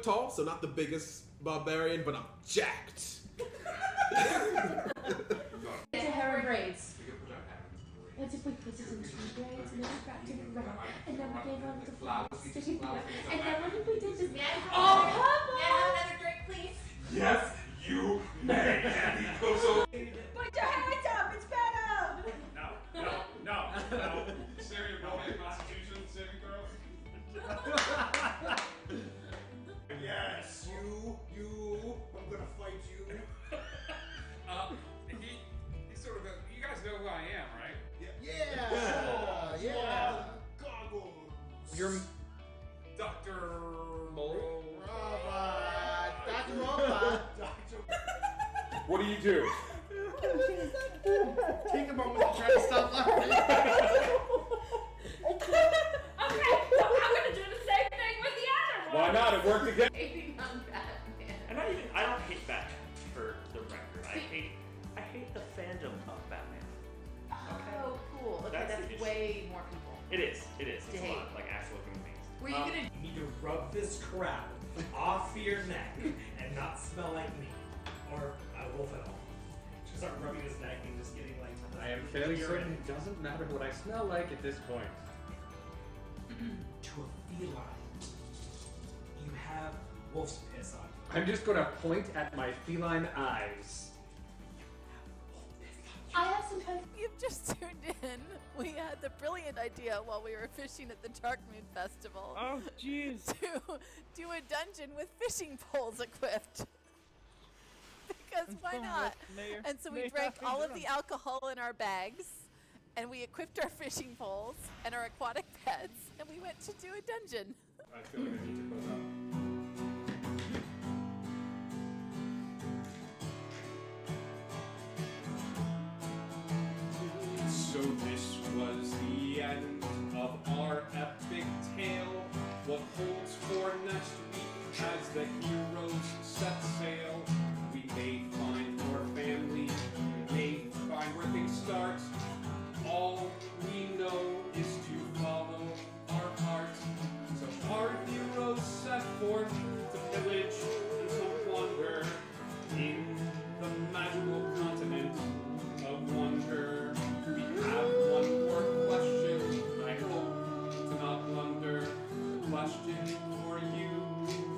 tall, so not the biggest barbarian, but I'm jacked. It's a hair and braids. What if we put it into braids and then we wrapped it around and then we gave them the flowers sticking out and then what if we did this? Oh, purple! May I have another drink, please? Yes, you may. And he goes over. Put your hands up, it's better! No. Sarah, roll me a Constitution, saving throw. Yes, you. I'm gonna fight you. He sort of, you guys know who I am, right? Yeah. Goggles. You're Dr. Mole. Dr. Robot. What do you do? Take a moment to try to stop laughing. Okay, so I'm gonna do the same thing with the other one. Why not? It worked again. Hating on Batman. And I don't hate Batman, for the record. I hate the fandom of Batman. Oh, cool. Okay, That's the that's issue. way more people. It is. It's a Dang. lot of, like, actual human beings. Were you gonna You need to rub this crap off your neck and not smell like me, or Wolf at all. Just start rubbing his neck and just getting like. I am fairly urine. certain it doesn't matter what I smell like at this point. To a feline, you have wolf's piss on you. I'm just gonna point at my feline eyes. I have some time. You've just tuned in. We had the brilliant idea while we were fishing at the Dark Moon Festival. Oh, jeez. To do a dungeon with fishing poles equipped. Because why not? And so we drank all of the alcohol in our bags, and we equipped our fishing poles and our aquatic pets, and we went to do a dungeon. I feel like I need to close out. So this was the end of our epic tale. What holds for next week as the heroes set sail? We may find more family, we may find where things start. All we know is to follow our hearts. So our heroes set forth to pillage and to wander in the magical continent of wonder. We have one more question. I hope to not blunder. The question for you,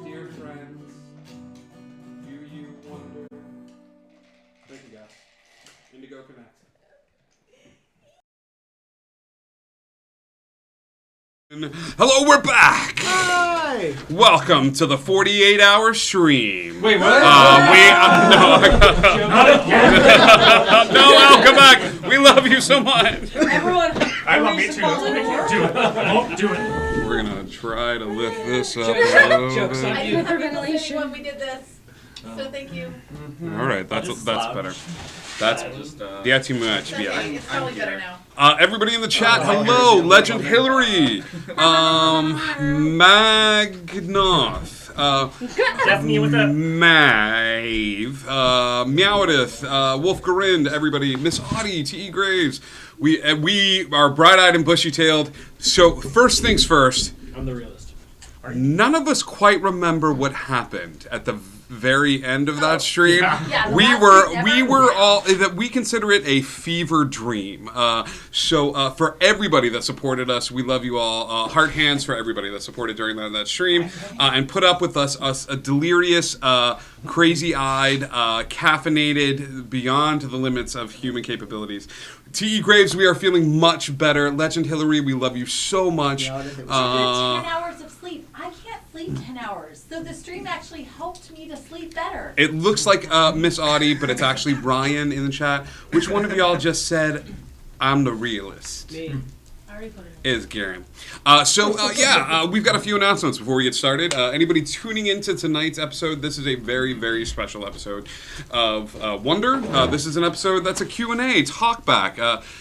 dear friends. Do you wonder? Thank you, guys. Indigo Connect. Hello, we're back! Hi! Welcome to the 48-hour stream. Wait, what? Not again! No, Al, come back! We love you so much! Everyone, I love me too. Do it. Don't do it. We're gonna try to lift this up Joke's a on- little joke's on bit. you. I didn't have ventilation when we did this, so thank you. Alright, that's just better. That's too much. Okay, Yeah. it's probably better now. Everybody in the chat, hello, Legend Hillary, Magnoth, Daphne, what's up? Mave, Meowdith, Wolf Garind, everybody, Miss Audie, T.E. Graves. We are bright-eyed and bushy-tailed. So first things first, I'm the realist. none of us quite remember what happened at the very end of that stream. Yeah, the we last were stream all that we consider it a fever dream. So for everybody that supported us, we love you all. Heart hands for everybody that supported during that stream and put up with us a delirious, crazy-eyed, caffeinated, beyond the limits of human capabilities. T.E. Graves, we are feeling much better. Legend Hillary, we love you so much. You get 10 hours of sleep. I can't sleep 10 hours. So the stream actually helped me to sleep better. It looks like Miss Audie, but it's actually Brian in the chat. Which one of y'all just said, I'm the realist? Me. I already put it Is Garen. We've got a few announcements before we get started. Anybody tuning into tonight's episode, this is a very, very special episode of Wonder. This is an episode that's a Q&A, talk back,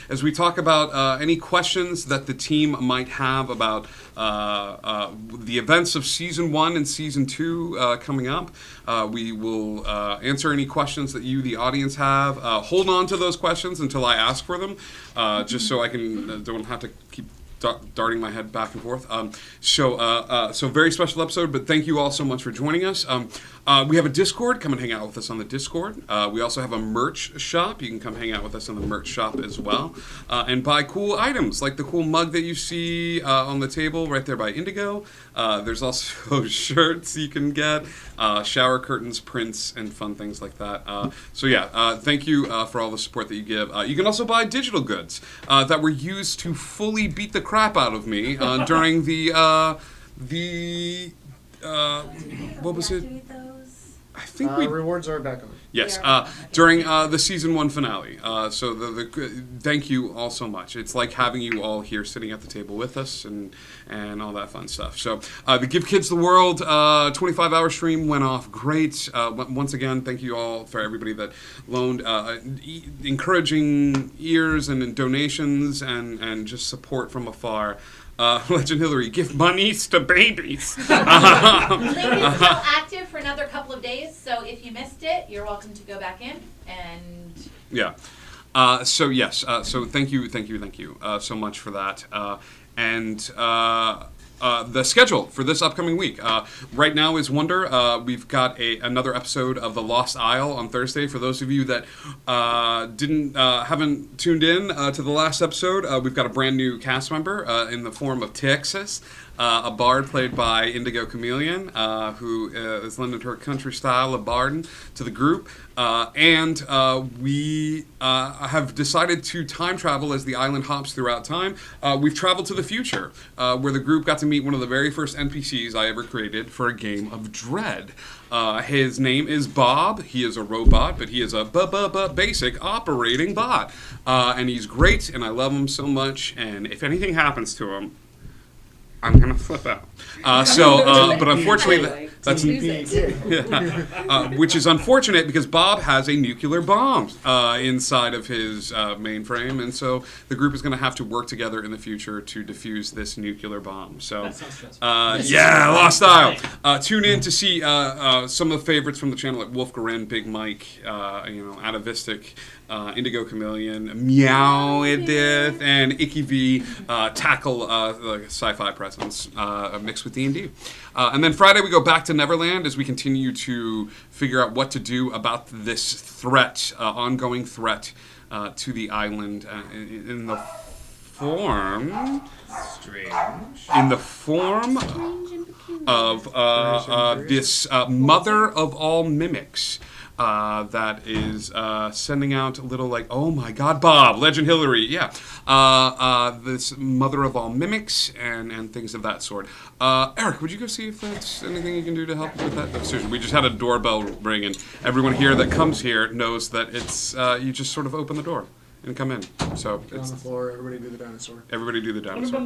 as we talk about any questions that the team might have about the events of Season 1 and Season 2 coming up. We will answer any questions that you, the audience, have. Hold on to those questions until I ask for them, just so I don't have to keep darting my head back and forth. So very special episode, but thank you all so much for joining us. We have a Discord. Come and hang out with us on the Discord. We also have a merch shop. You can come hang out with us on the merch shop as well. And buy cool items, like the cool mug that you see on the table right there by Indigo. There's also shirts you can get, shower curtains, prints, and fun things like that. Thank you for all the support that you give. You can also buy digital goods that were used to fully beat the crap out of me during what was it? I think rewards are back on. Yes, during the season 1 finale. Thank you all so much. It's like having you all here sitting at the table with us and all that fun stuff. So the Give Kids the World 25-hour stream went off great. Once again, thank you all for everybody that loaned encouraging ears and donations and just support from afar. Legend Hillary, give monies to babies. Link is still active for another couple of days, so if you missed it, you're welcome to go back in and. Yeah. So thank you so much for that. The schedule for this upcoming week right now is Wonder. We've got another episode of The Lost Isle on Thursday. For those of you that haven't tuned in to the last episode, we've got a brand new cast member in the form of Texas, a bard played by Indigo Chameleon, who has lended her country style of barding to the group. We have decided to time travel as the island hops throughout time. We've traveled to the future, where the group got to meet one of the very first NPCs I ever created for a game of Dread. His name is Bob. He is a robot, but he is a basic operating bot. And he's great, and I love him so much, and if anything happens to him, I'm gonna flip out. But unfortunately, that's which is unfortunate because Bob has a nuclear bomb inside of his mainframe, and so the group is gonna have to work together in the future to defuse this nuclear bomb. So, Lost Isle. Tune in to see some of the favorites from the channel, like Wolf Garen, Big Mike, Atavistic. Indigo Chameleon, Meow Edith, and Icky V tackle the sci-fi presence mixed with D&D. And then Friday we go back to Neverland as we continue to figure out what to do about this threat, ongoing threat to the island in the form of this mother of all mimics. That is sending out a little like, oh my God, Bob, Legend Hillary, this mother of all mimics and things of that sort. Eric, would you go see if that's anything you can do to help with that? No, seriously, we just had a doorbell ring, and everyone here that comes here knows that it's you just sort of open the door and come in. So Get on the floor. Everybody do the dinosaur. Everybody do the dinosaur.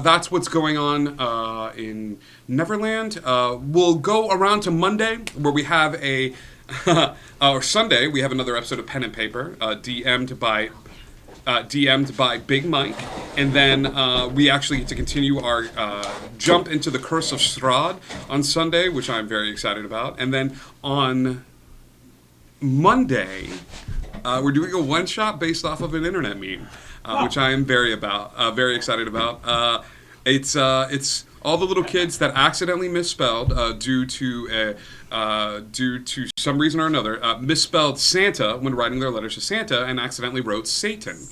That's what's going on in Neverland. We'll go around to Monday where we have or Sunday we have another episode of Pen and Paper, DM'd by Big Mike, and then we actually get to continue our jump into the Curse of Strahd on Sunday, which I'm very excited about, and then on Monday, we're doing a one-shot based off of an internet meme, which I am very excited about. It's all the little kids that accidentally misspelled due to some reason or another misspelled Santa when writing their letters to Santa and accidentally wrote Satan.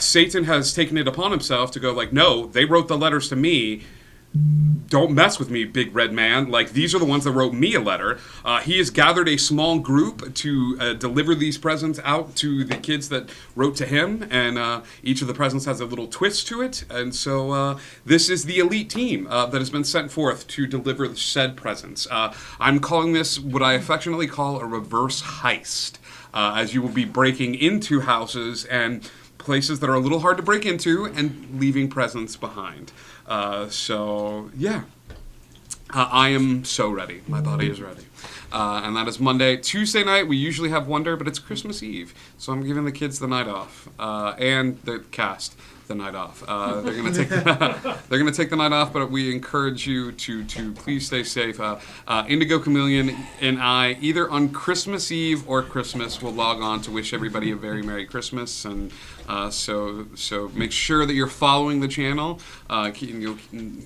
Satan has taken it upon himself to go like, no, they wrote the letters to me. Don't mess with me, big red man. Like, these are the ones that wrote me a letter. He has gathered a small group to deliver these presents out to the kids that wrote to him, and each of the presents has a little twist to it. And so this is the elite team that has been sent forth to deliver the said presents. I'm calling this what I affectionately call a reverse heist, as you will be breaking into houses and places that are a little hard to break into and leaving presents behind. I am so ready. My body is ready. And that is Monday. Tuesday night, we usually have Wonder, but it's Christmas Eve. So I'm giving the kids the night off. And the cast the night off. They're gonna take they're gonna take the night off, but we encourage you to please stay safe. Indigo Chameleon and I, either on Christmas Eve or Christmas, will log on to wish everybody a very Merry Christmas, and so make sure that you're following the channel. You'll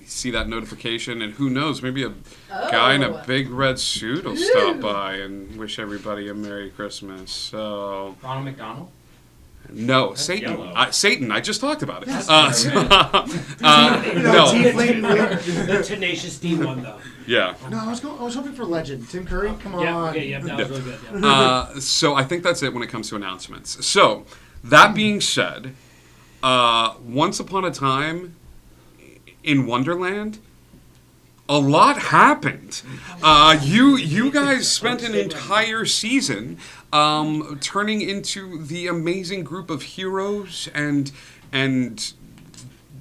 see that notification, and who knows, maybe a guy in a big red suit will stop by and wish everybody a Merry Christmas. So Ronald McDonald? no, That's Satan. yellow. Satan. I just talked about it. No. The Tenacious D one though. Yeah. No, I was hoping for legend. Tim Curry, come on. Yeah, okay, yeah, that was really good. Yeah. So I think that's it when it comes to announcements. So that being said, once upon a time in Wonderland, a lot happened. You guys spent an entire season turning into the amazing group of heroes and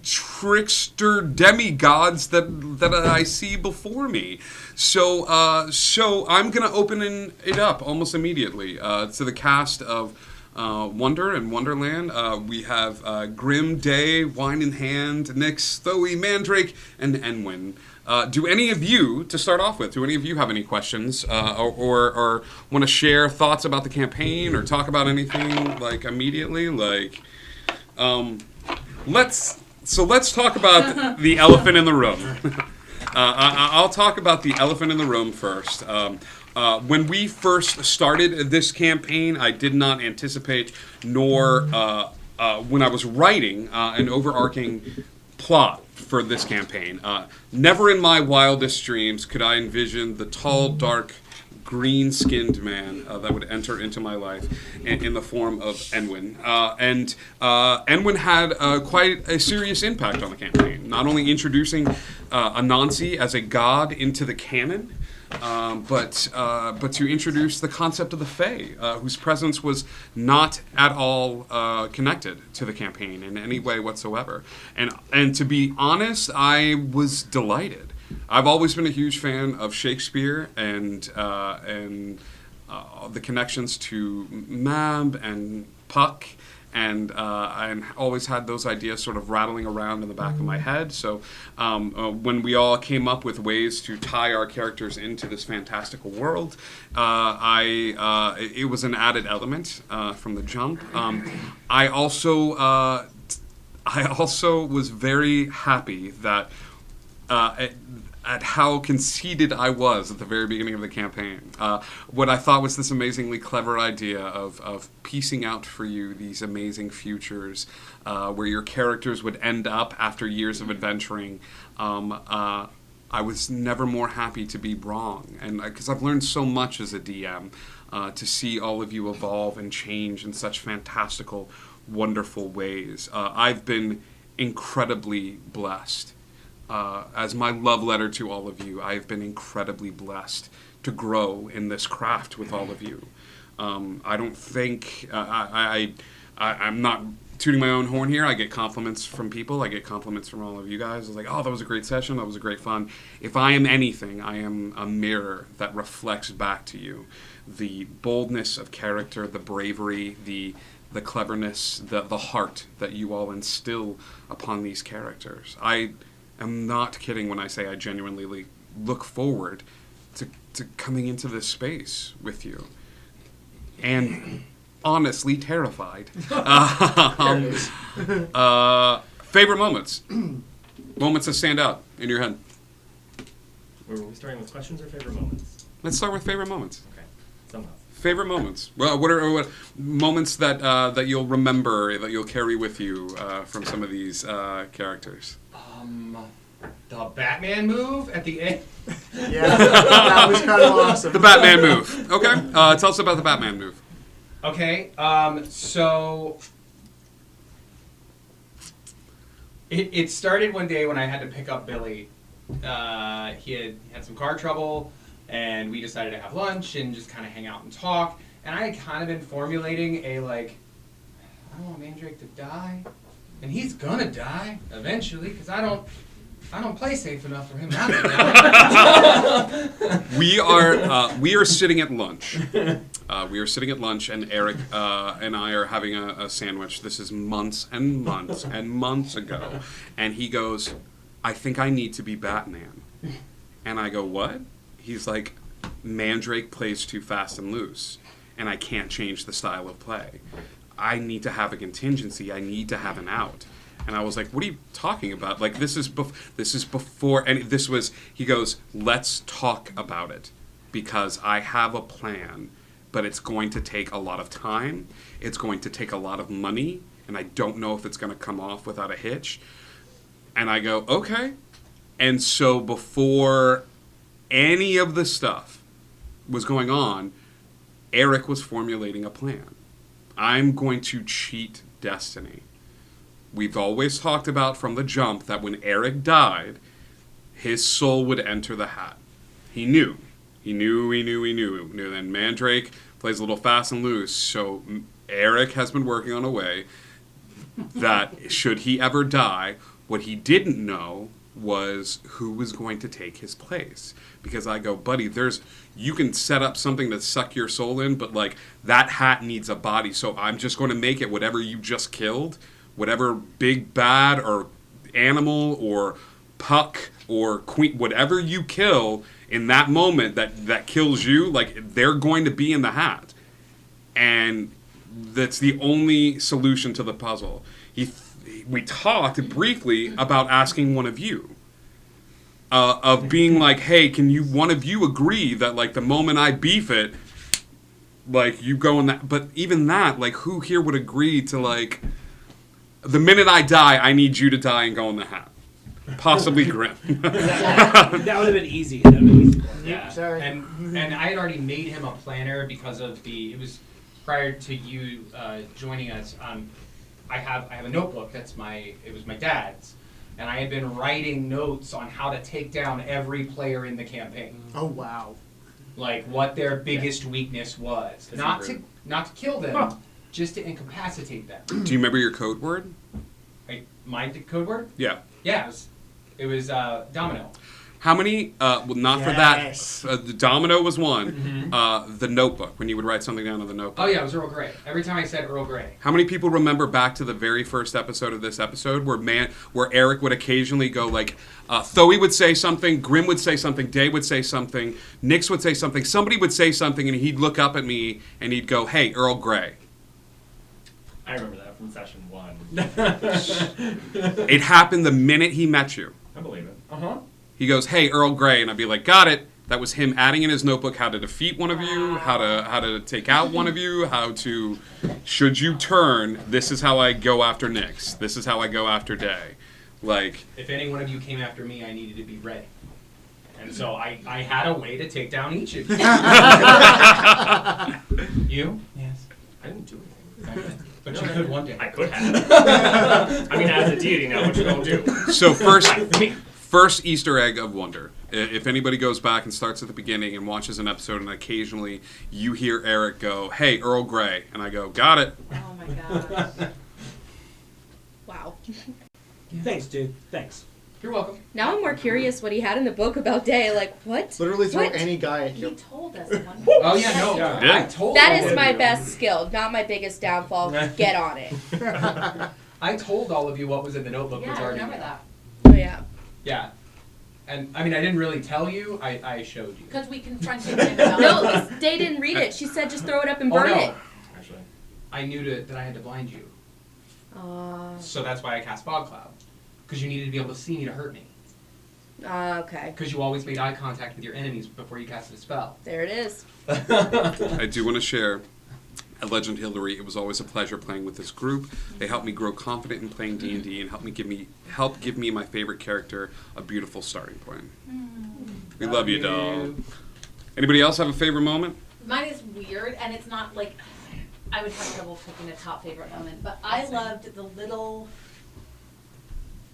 trickster demigods that I see before me. So I'm gonna open it up almost immediately to the cast of Wonder and Wonderland. We have Grim, Day, Wine in Hand, Nyx, Thoe, Mandrake, and Enwyn. Do any of you, to start off with, do any of you have any questions or want to share thoughts about the campaign or talk about anything like immediately? Like, let's talk about the elephant in the room. I'll talk about the elephant in the room first. When we first started this campaign, I did not anticipate, nor when I was writing an overarching plot for this campaign. Never in my wildest dreams could I envision the tall, dark, green-skinned man that would enter into my life in the form of Enwyn. And Enwyn had quite a serious impact on the campaign, not only introducing Anansi as a god into the canon, but to introduce the concept of the Fae, whose presence was not at all connected to the campaign in any way whatsoever. And to be honest, I was delighted. I've always been a huge fan of Shakespeare and the connections to Mab and Puck. And always had those ideas sort of rattling around in the back of my head. So when we all came up with ways to tie our characters into this fantastical world, it was an added element from the jump. I also was very happy that at how conceited I was at the very beginning of the campaign. What I thought was this amazingly clever idea of piecing out for you these amazing futures where your characters would end up after years of adventuring. I was never more happy to be wrong, and because I've learned so much as a DM to see all of you evolve and change in such fantastical, wonderful ways. I've been incredibly blessed. As my love letter to all of you, I've been incredibly blessed to grow in this craft with all of you. I don't think I'm not tooting my own horn here. I get compliments from people. I get compliments from all of you guys. It's like, oh, that was a great session. That was a great fun. If I am anything, I am a mirror that reflects back to you the boldness of character, the bravery, the cleverness, the heart that you all instill upon these characters. I'm not kidding when I say I genuinely look forward to coming into this space with you. And honestly terrified. Favorite moments? Moments that stand out in your head? Were we starting with questions or favorite moments? Let's start with favorite moments. Okay, somehow. Favorite moments. Well, what are moments that you'll remember, that you'll carry with you from some of these characters? The Batman move at the end. Yeah, that was kind of awesome. The Batman move. Okay, tell us about the Batman move. Okay, so it started one day when I had to pick up Billy. He had some car trouble, and we decided to have lunch and just kind of hang out and talk. And I had kind of been formulating I don't want Mandrake to die, and he's gonna die eventually, because I don't I don't play safe enough for him. We are sitting at lunch. We are sitting at lunch, and Eric and I are having a sandwich. This is months and months and months ago. And he goes, I think I need to be Batman. And I go, what? He's like, Mandrake plays too fast and loose, and I can't change the style of play. I need to have a contingency. I need to have an out. And I was like, what are you talking about? Like, this is before, and this was, he goes, let's talk about it, because I have a plan, but it's going to take a lot of time, it's going to take a lot of money, and I don't know if it's going to come off without a hitch. And I go, okay. And so before any of the stuff was going on, Eric was formulating a plan. I'm going to cheat destiny. We've always talked about from the jump that when Eric died, his soul would enter the hat. He knew. And Mandrake plays a little fast and loose, so Eric has been working on a way that should he ever die, what he didn't know was who was going to take his place. Because I go, buddy, you can set up something to suck your soul in, but like that hat needs a body, so I'm just going to make it whatever you just killed. Whatever big bad or animal or Puck or Queen, whatever you kill in that moment that kills you, like they're going to be in the hat. And that's the only solution to the puzzle. We talked briefly about asking one of you. Of being like, hey, can one of you agree that like the moment I beef it, like you go in that, but even that, like who here would agree to like, the minute I die, I need you to die and go in the hat. Possibly Grim. That would have been easy. That would have been easy. Yeah. Sorry. And I had already made him a planner because of it was prior to you joining us. I have a notebook it was my dad's, and I had been writing notes on how to take down every player in the campaign. Oh wow. Like what their biggest weakness was. Not to kill them. Just to incapacitate them. Do you remember your code word? My code word? Yeah. Yeah, it was domino. How many, well, not Yes. for that, the domino was one. The notebook, when you would write something down on the notebook. Oh yeah, it was Earl Grey. Every time I said Earl Grey. How many people remember back to the very first episode of this episode where Eric would occasionally go like, Thoey would say something, Grim would say something, Day would say something, Nix would say something, somebody would say something, and he'd look up at me and he'd go, hey, Earl Grey. I remember that from session 1. It happened the minute he met you. I believe it. Uh-huh. He goes, hey, Earl Grey, and I'd be like, got it. That was him adding in his notebook how to defeat one of you, how to take out one of you, should you turn, this is how I go after Nix. This is how I go after Day. Like, if any one of you came after me, I needed to be ready. And so I had a way to take down each of you. You? Yes. I didn't do anything. But you could one day. I could have. I mean, as a deity now, what you gonna do? So first Easter egg of Wonder. If anybody goes back and starts at the beginning and watches an episode, and occasionally you hear Eric go, hey, Earl Grey, and I go, got it. Oh my gosh. Wow. Thanks, dude. Thanks. You're welcome. Now I'm more curious what he had in the book about Day. Like, what? Literally throw What? any guy at He you. told us one. Oh yeah, no. Yeah. I told That all is of my you. best skill, not my biggest downfall. Get on it. I told all of you what was in the notebook. Yeah, was I already remember there. that. Oh yeah. Yeah. And I mean, I didn't really tell you. I showed you. Because we confronted him about No, Day didn't read it. She said just throw it up and burn no. it. Actually. I knew that I had to blind you. So that's why I cast Fog Cloud. Because you needed to be able to see me to hurt me. Okay. Because you always made eye contact with your enemies before you casted a spell. There it is. I do want to share, at Legend Hillary, it was always a pleasure playing with this group. They helped me grow confident in playing D&D and help give me my favorite character a beautiful starting point. We love you, doll. Anybody else have a favorite moment? Mine is weird, and it's not like I would have trouble picking a top favorite moment, but I loved the little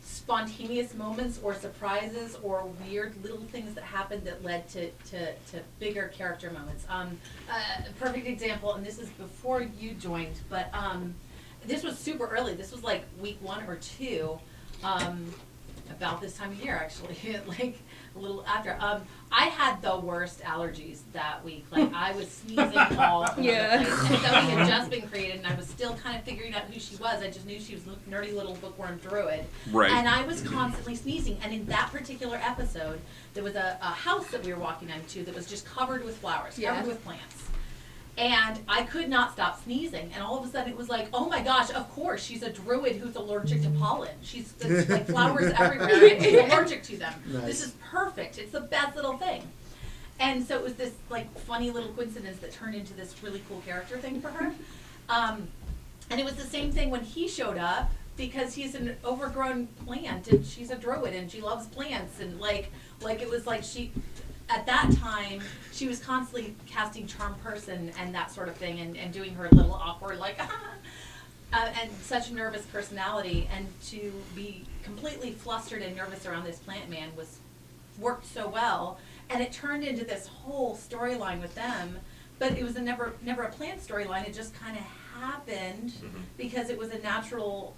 spontaneous moments or surprises or weird little things that happened that led to bigger character moments. Perfect example, and this is before you joined, but this was super early. This was like week 1 or 2. about this time of year, actually, like a little after. I had the worst allergies that week. Like I was sneezing all over Yeah. the place. And Zoe had just been created, and I was still kind of figuring out who she was. I just knew she was a nerdy little bookworm druid. Right. And I was constantly sneezing. And in that particular episode, there was a house that we were walking into that was just covered with flowers, Yeah. covered with plants. And I could not stop sneezing. And all of a sudden it was like, oh my gosh, of course, she's a druid who's allergic to pollen. There's like flowers everywhere and she's allergic to them. Nice. This is perfect. It's the best little thing. And so it was this like funny little coincidence that turned into this really cool character thing for her. And it was the same thing when he showed up, because he's an overgrown plant and she's a druid and she loves plants, and like it was like she, at that time, she was constantly casting charm person and that sort of thing, and doing her little awkward like and such a nervous personality, and to be completely flustered and nervous around this plant man worked so well, and it turned into this whole storyline with them. But it was never a planned storyline. It just kind of happened because it was a natural.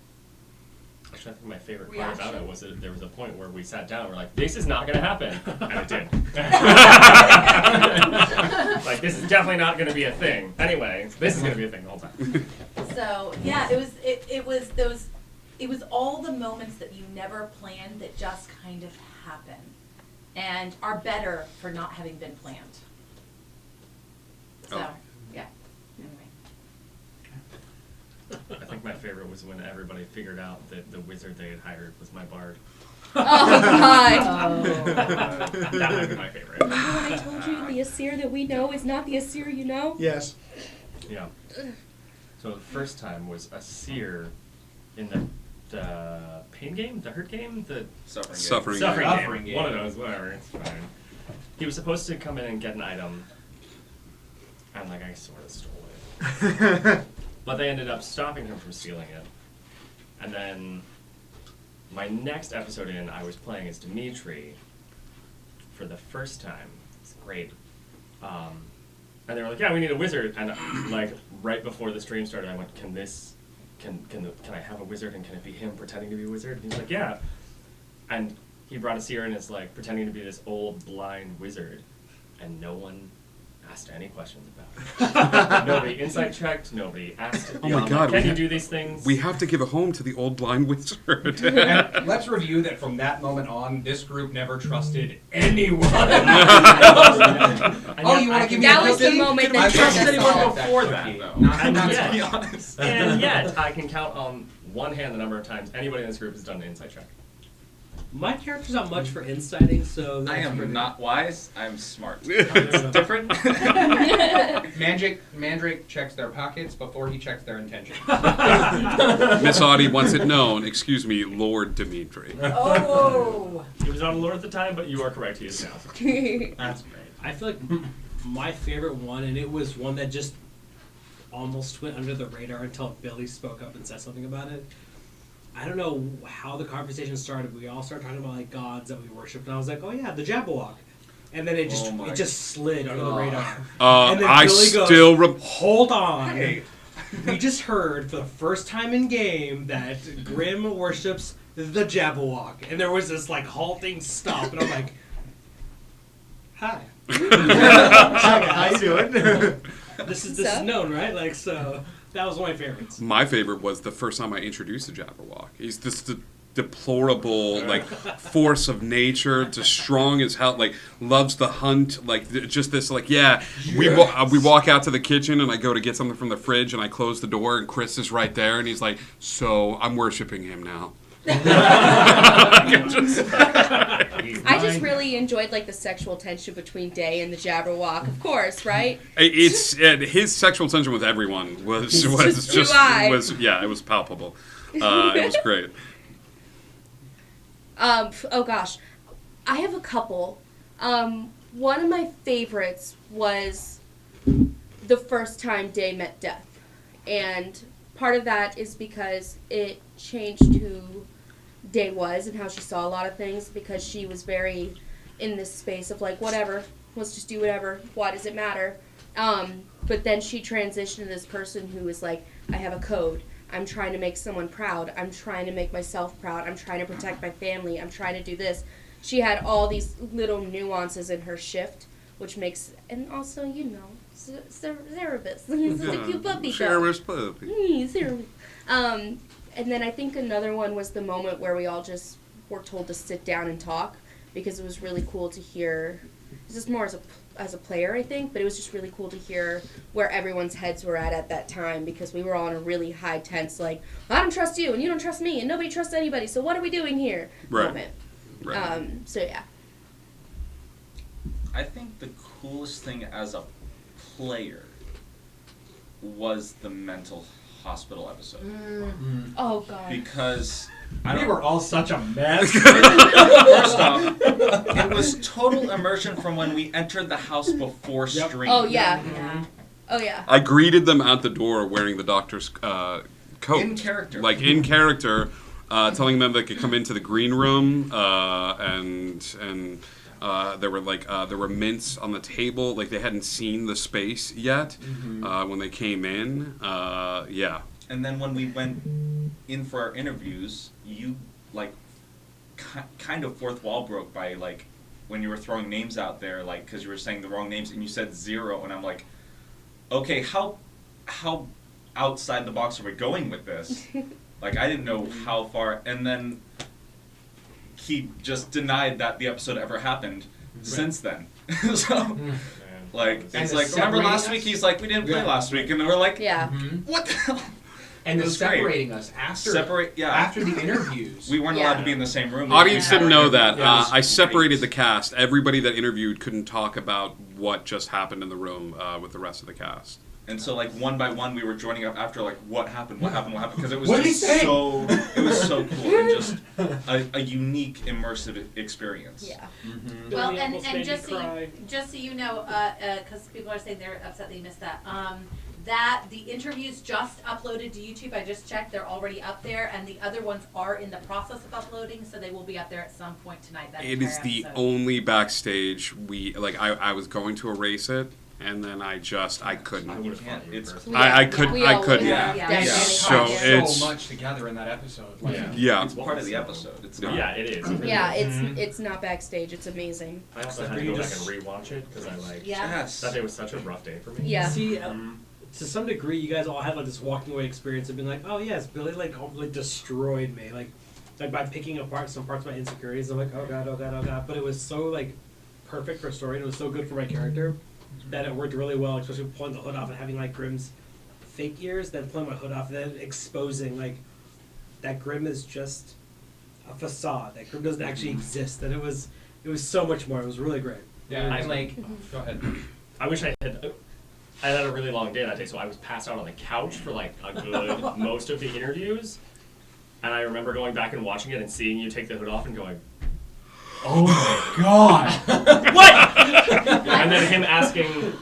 Actually, I think my favorite part Reaction? about it was that there was a point where we sat down and we're like, this is not going to happen. And it did. Like, this is definitely not going to be a thing. Anyway, this is going to be a thing the whole time. So yeah, it was all the moments that you never planned that just kind of happen, and are better for not having been planned. So Oh. yeah. Anyway. I think my favorite was when everybody figured out that the wizard they had hired was my bard. Oh God. That might be my favorite. Remember when I told you the Asir that we know is not the Asir you know? Yes. Yeah. So the first time was a seer in the pain game, the hurt game, the Suffering Suffering game. game. One of those, whatever. It's fine. He was supposed to come in and get an item, and like I sort of stole it. But they ended up stopping him from stealing it. And then my next episode in, I was playing as Dimitri for the first time. It's great. And they were like, "Yeah, we need a wizard." And like right before the stream started, I went, "Can I have a wizard, and can it be him pretending to be a wizard?" And he was like, "Yeah." And he brought us here, and it's like pretending to be this old blind wizard, and no one asked any questions about it. Nobody insight checked. Nobody asked. Oh my God! Can you do these things? We have to give a home to the old blind wizard. And let's review that from that moment on, this group never trusted anyone. Oh, you want to give me That a was the cookie? moment I that trusted trusted anyone us. before that, though. Not And to be yet- honest. And yet, I can count on one hand the number of times anybody in this group has done an insight check. My character's not much for inciting, so I that's pretty- am not wise. I'm smart. It's different. Mandrake checks their pockets before he checks their intentions. Miss Audie wants it known. Excuse me, Lord Dimitri. Oh. He was not a lord at the time, but you are correct. He is now. That's great. I feel like my favorite one, and it was one that just almost went under the radar until Billy spoke up and said something about it. I don't know how the conversation started. We all started talking about like gods that we worshipped, and I was like, "Oh yeah, the Jabberwock," and then it just slid under the radar. And then I Billy still goes, "Hold on." We just heard for the first time in game that Grimm worships the Jabberwock, and there was this like halting stop, and I'm like, "Hi, How you doing?" this is known, right?" Like so. That was one of my favorites. My favorite was the first time I introduced the Jabberwock. He's this deplorable, like, force of nature, just strong as hell, like, loves the hunt, like, just this, like, yeah. We walk out to the kitchen, and I go to get something from the fridge, and I close the door, and Chris is right there, and he's like, "So, I'm worshiping him now." I just really enjoyed like the sexual tension between Day and the Jabberwock, of course, right? It's his sexual tension with everyone was It was palpable. It was great. Oh gosh, I have a couple. One of my favorites was the first time Day met Death, and part of that is because it changed who Day was and how she saw a lot of things, because she was very in this space of like, whatever, let's just do whatever, why does it matter? But then she transitioned to this person who was like, I have a code, I'm trying to make someone proud. I'm trying to make myself proud. I'm trying to protect my family. I'm trying to do this. She had all these little nuances in her shift, which makes, and also, you know, Cerebus. He's a cute puppy. Cerebus puppy. Cerebus. And then I think another one was the moment where we all just were told to sit down and talk, because it was really cool to hear. This is more as a player, I think, but it was just really cool to hear where everyone's heads were at that time, because we were all in a really high tense, like, I don't trust you and you don't trust me and nobody trusts anybody, so what are we doing here? Right. Moment. Right. So yeah. I think the coolest thing as a player was the mental hospital episode. Oh god. Because we were all such a mess. First off, it was total immersion from when we entered the house before stream. Oh yeah. Oh yeah. I greeted them at the door wearing the doctor's coat. In character. Like, in character, telling them they could come into the green room, and there were mints on the table. Like, they hadn't seen the space yet when they came in. Yeah. And then when we went in for our interviews, you, like, kind of fourth wall broke by, like, when you were throwing names out there, like, because you were saying the wrong names, and you said 0, and I'm like, okay, how outside the box are we going with this? Like, I didn't know how far, and then he just denied that the episode ever happened since then. So, like, it's like, remember last week? He's like, we didn't play last week, and we're like, what the hell? And It the was great. separating us after after the interviews. We weren't allowed to be in the same room. Audience didn't know that. Yeah, it was I separated the cast. Everybody that interviewed couldn't talk about what just happened in the room with the rest of the cast. And so, like, one by one, we were joining up after, like, what happened, because it was What did he just say? it was so cool, and just a unique, immersive experience. Yeah. Well, Well, almost and made me just cry. so you know, because people are saying they're upset that you missed that. That the interviews just uploaded to YouTube. I just checked; they're already up there, and the other ones are in the process of uploading, so they will be up there at some point tonight. That It is entire the episode. only backstage I was going to erase it, and then I couldn't. I couldn't. They So tied it's so much together in that episode. Like, yeah. It's part of the episode. It's not. Yeah, it is. Yeah, it's not backstage. It's amazing. I also had to go back and rewatch it because I like that day was such a rough day for me. Yeah. See, to some degree, you guys all had like this walking away experience of being like, oh yes, Billy like destroyed me, like by picking apart some parts of my insecurities. I'm like, oh god, oh god, oh god. But it was so like perfect for story, and it was so good for my character that it worked really well, especially pulling the hood off and having like Grimm's fake ears, then pulling my hood off, and then exposing like that Grimm is just a facade. That Grimm doesn't actually exist. That it was so much more. It was really great. Yeah, I'm like, go ahead. I wish I had a really long day that day, so I was passed out on the couch for like a good most of the interviews. And I remember going back and watching it and seeing you take the hood off and going, oh my god! What? And then him asking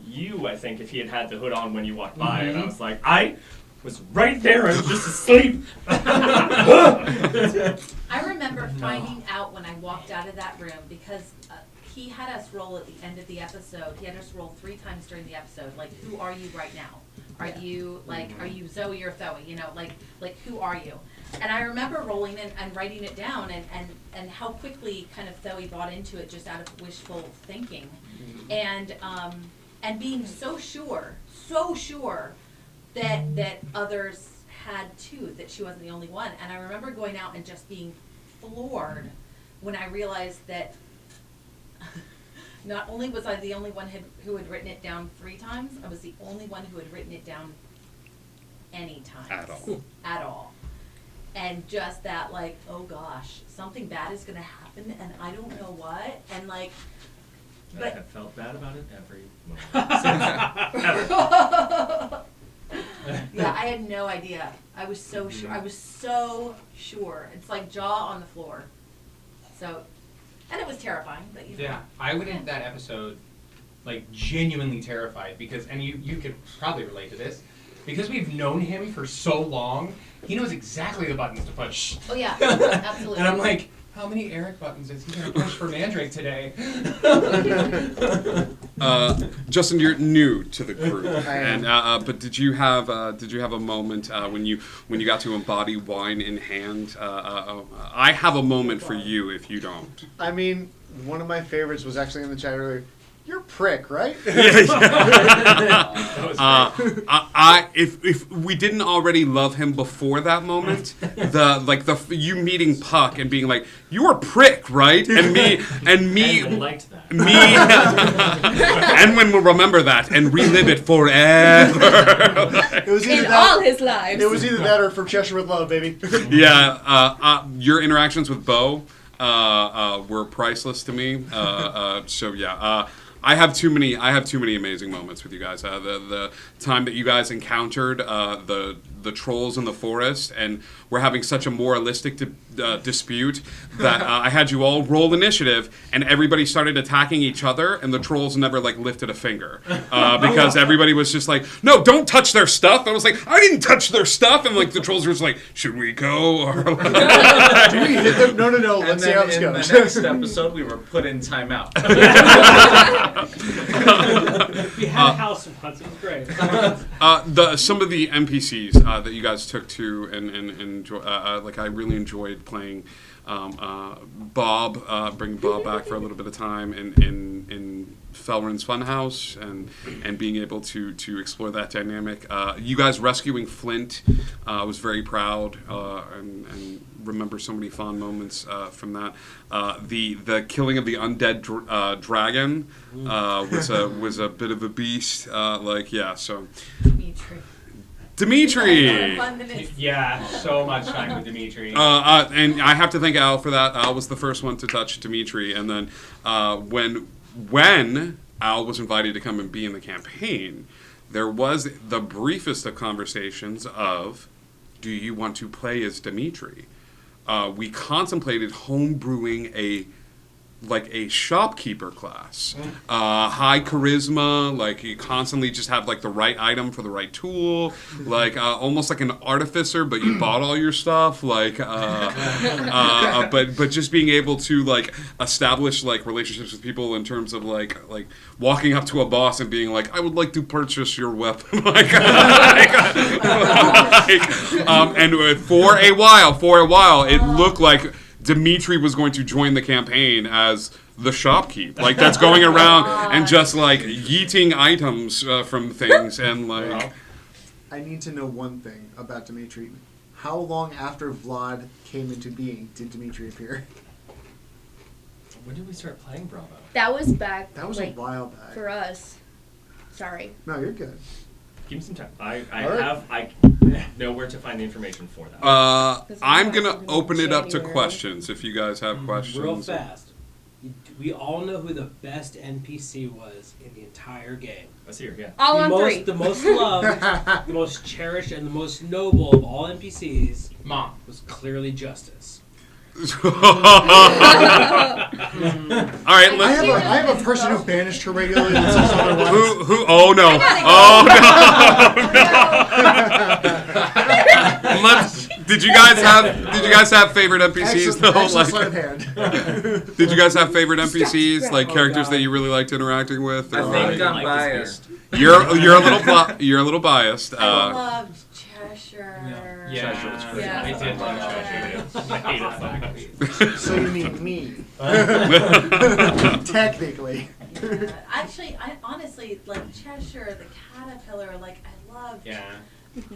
you, I think, if he had the hood on when you walked by, and I was like, I was right there, I was just asleep. I remember finding out when I walked out of that room because he had us roll at the end of the episode. He had us roll 3 times during the episode. Like, who are you right now? Are you are you Zoe or Thoe? You know, like who are you? And I remember rolling and writing it down and how quickly kind of Thoe bought into it just out of wishful thinking, and being so sure that others had too, that she wasn't the only one. And I remember going out and just being floored when I realized that not only was I the only one who had written it down 3 times, I was the only one who had written it down any time. At all. And just that, like, oh gosh, something bad is going to happen and I don't know what. And like, I have felt bad about it every moment. yeah, I had no idea. I was so sure. I was so sure. It's like jaw on the floor. So, and it was terrifying. But you know. Yeah, I went into that episode like genuinely terrified because, and you could probably relate to this, because we've known him for so long. He knows exactly the buttons to push. Oh yeah, absolutely. And I'm like, how many Eric buttons is he gonna push for Mandrake today? Justin, you're new to the crew, I am. and but did you have a moment when you got to embody wine in hand? I have a moment for you if you don't. I mean, one of my favorites was actually in the chat earlier. You're a prick, right? If we didn't already love him before that moment, you meeting Puck and being like, "You're a prick, right?" and Edwin liked that. Edwin will remember that and relive it forever. It was either In all his lives. It was either that or From Cheshire with Love, baby. Yeah, your interactions with Bo were priceless to me. So yeah. I have too many amazing moments with you guys. The time that you guys encountered the trolls in the forest, and we're having such a moralistic dispute that I had you all roll initiative, and everybody started attacking each other, and the trolls never lifted a finger because everybody was just like, "No, don't touch their stuff." I was like, "I didn't touch their stuff," and the trolls were just like, "Should we go?" Or Do we hit them? No. And Let's see how this then in goes. the next episode, we were put in timeout. We had a house once. It was great. Some of the NPCs that you guys took to and enjoy, I really enjoyed playing Bob, bringing Bob back for a little bit of time in Felrin's Funhouse and being able to explore that dynamic. You guys rescuing Flint, was very proud and remember so many fond moments from that. The killing of the undead dragon was a bit of a beast. So. Dimitri. Yeah, so much time with Dimitri. And I have to thank Al for that. Al was the first one to touch Dimitri, and then when Al was invited to come and be in the campaign, there was the briefest of conversations of, "Do you want to play as Dimitri?" We contemplated homebrewing a shopkeeper class, high charisma, you constantly just have the right item for the right tool, almost like an artificer, but you bought all your stuff, but just being able to establish relationships with people in terms of walking up to a boss and being like, "I would like to purchase your weapon," and for a while it looked like Dimitri was going to join the campaign as the shopkeep, that's going around and just yeeting items from things and I need to know one thing about Dimitri. How long after Vlad came into being did Dimitri appear? When did we start playing Bravo? That was back. That was a while back. For us. Sorry. No, you're good. Give me some time. I Alright. know where to find the information for that. I'm gonna open it up to questions if you guys have questions. Real fast. We all know who the best NPC was in the entire game. Let's hear, yeah. All on three. The most loved, the most cherished, and the most noble of all NPCs Mom was clearly Justice. All right, I have a person who banished her regularly. That says otherwise. Who? Oh no! Did you guys have favorite NPCs though? Excellent sleight of hand. Did you guys have favorite NPCs, characters that you really liked interacting with? I think I'm biased. You're a little biased. I loved Cheshire. Yeah, Cheshire was great. Yeah. I did love Cheshire. I hated So you mean me? Technically. Yeah. Actually, I honestly Cheshire, the caterpillar. I loved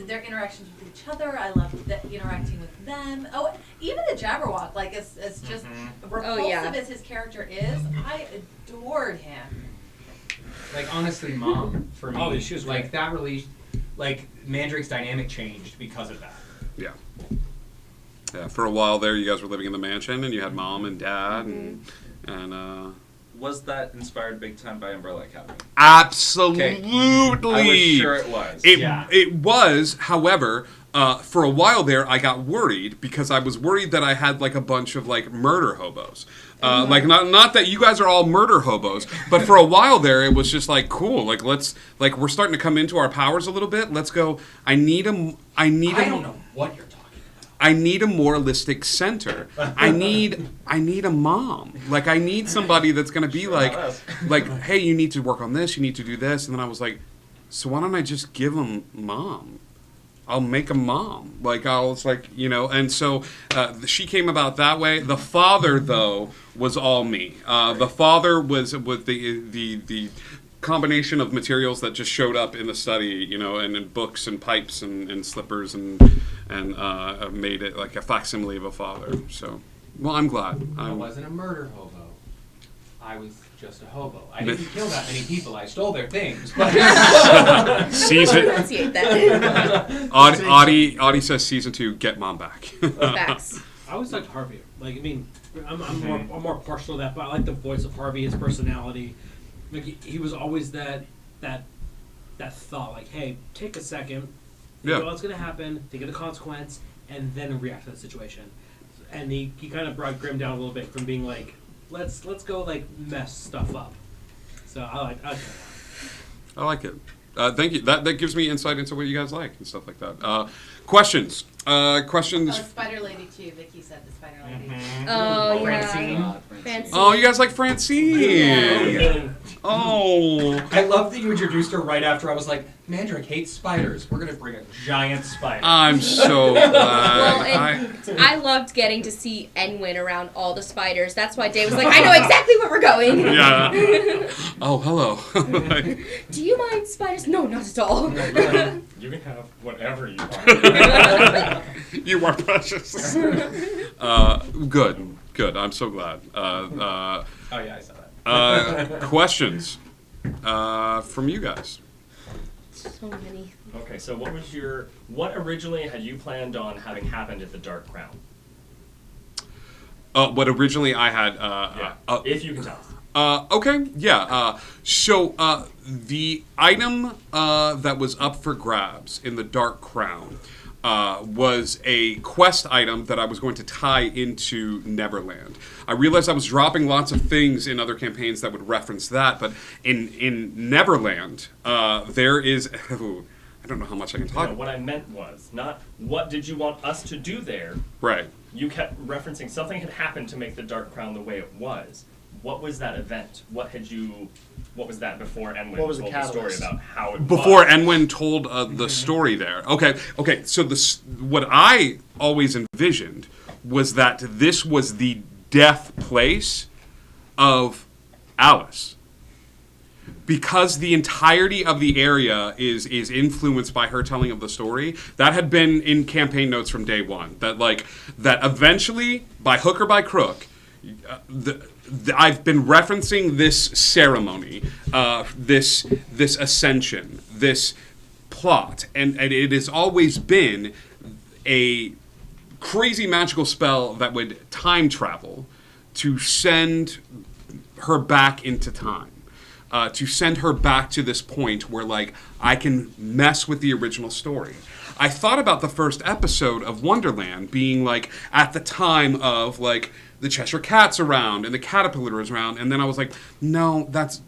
their interactions with each other. I loved interacting with them. Oh, even the Jabberwock. As just repulsive as his character is, I adored him. Honestly, Mom for me. Oh, she was great. That really, Mandrake's dynamic changed because of that. Yeah. Yeah. For a while there, you guys were living in the mansion, and you had Mom and Dad, and Was that inspired big time by Umbrella Academy? Absolutely. I was sure it was. It was, however, for a while there, I got worried because I was worried that I had a bunch of murder hobos. Not that you guys are all murder hobos, but for a while there, it was just cool. Let's we're starting to come into our powers a little bit. Let's go. I don't know what you're talking I need a moralistic center. I need a mom. Like, I need somebody that's going to be like, hey, you need to work on this, you need to do this. And then I was like, so why don't I just give him mom? I'll make a mom. Like, and so she came about that way. The father, though, was all me. The father was with the combination of materials that just showed up in the study, and in books and pipes and slippers and made it like a facsimile of a father. So, well, I'm glad. I wasn't a murder hobo. I was just a hobo. I didn't kill that many people. I stole their things. But season. Pronunciate that. Audie says season 2. Get mom back. Facts. I always liked Harvey. Like, I mean, I'm more partial to that, but I like the voice of Harvey, his personality. Like, he was always that thought. Like, hey, take a second. Think about what's gonna happen. Think of the consequence, and then react to the situation. And he kind of brought Grimm down a little bit from being like, let's go like mess stuff up. So I like that. I like it. Thank you. That gives me insight into what you guys like and stuff like that. Questions. Questions. Oh, Spider Lady too. Vicky said the Spider Lady. Oh, Francine. Francine. Oh, you guys like Francine. Yeah. Oh. I love that you introduced her right after I was like, Mandrake hates spiders. We're going to bring a giant spider. I'm so glad. Well, and I loved getting to see Enwin around all the spiders. That's why Dave was like, I know exactly where we're going. Yeah. Oh, hello. Do you mind spiders? No, not at all. You can have whatever you want. You are precious. Good. I'm so glad. Oh, yeah, I saw that. Questions from you guys? So many. Okay, so what originally had you planned on having happened at the Dark Crown? What originally I had... if you can tell us. Okay, yeah. So the item that was up for grabs in the Dark Crown was a quest item that I was going to tie into Neverland. I realized I was dropping lots of things in other campaigns that would reference that, but in Neverland, there is... I don't know how much I can talk about. What I meant was, not what did you want us to do there. Right. You kept referencing something had happened to make the Dark Crown the way it was. What was that event? What was that before Enwin told the story about how it before was? Enwin told the story there. Okay. So what I always envisioned was that this was the death place of Alice. Because the entirety of the area is influenced by her telling of the story, that had been in campaign notes from day one. That eventually, by hook or by crook, I've been referencing this ceremony, this ascension, this plot, and it has always been a crazy magical spell that would time travel to send her back into time. To send her back to this point where, I can mess with the original story. I thought about the first episode of Wonderland being, at the time of, the Cheshire Cat's around and the Caterpillar is around, and then I was like, no, that's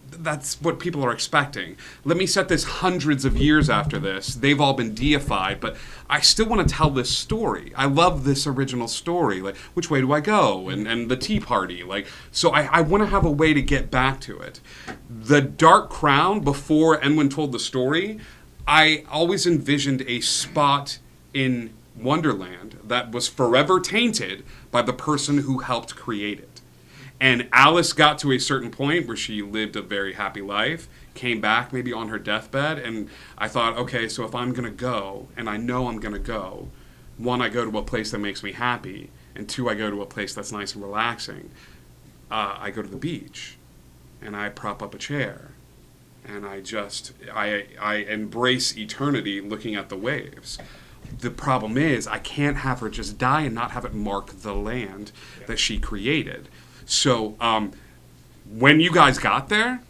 what people are expecting. Let me set this hundreds of years after this. They've all been deified, but I still want to tell this story. I love this original story. Which way do I go? And the Tea Party. So I want to have a way to get back to it. The Dark Crown, before Enwin told the story, I always envisioned a spot in Wonderland that was forever tainted by the person who helped create it. And Alice got to a certain point where she lived a very happy life, came back maybe on her deathbed, and I thought, okay, so if I'm going to go, and I know I'm going to go, one, I go to a place that makes me happy, and two, I go to a place that's nice and relaxing. I go to the beach, and I prop up a chair, and I embrace eternity looking at the waves. The problem is, I can't have her just die and not have it mark the land that she created. So, when you guys got there,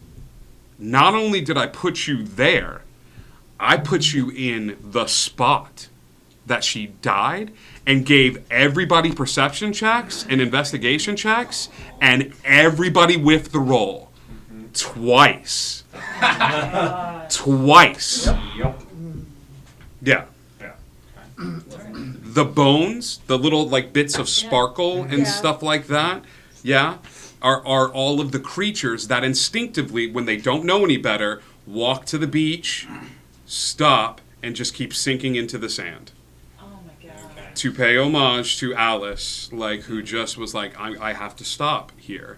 not only did I put you there, I put you in the spot that she died and gave everybody perception checks and investigation checks, and everybody whiffed the roll. Twice. Twice. Yep. Yeah. the bones, the little like bits of sparkle and Yeah. stuff like that, yeah, are all of the creatures that instinctively, when they don't know any better, walk to the beach, stop, and just keep sinking into the sand. Oh my god. To pay homage to Alice, like, who just was like, I have to stop here.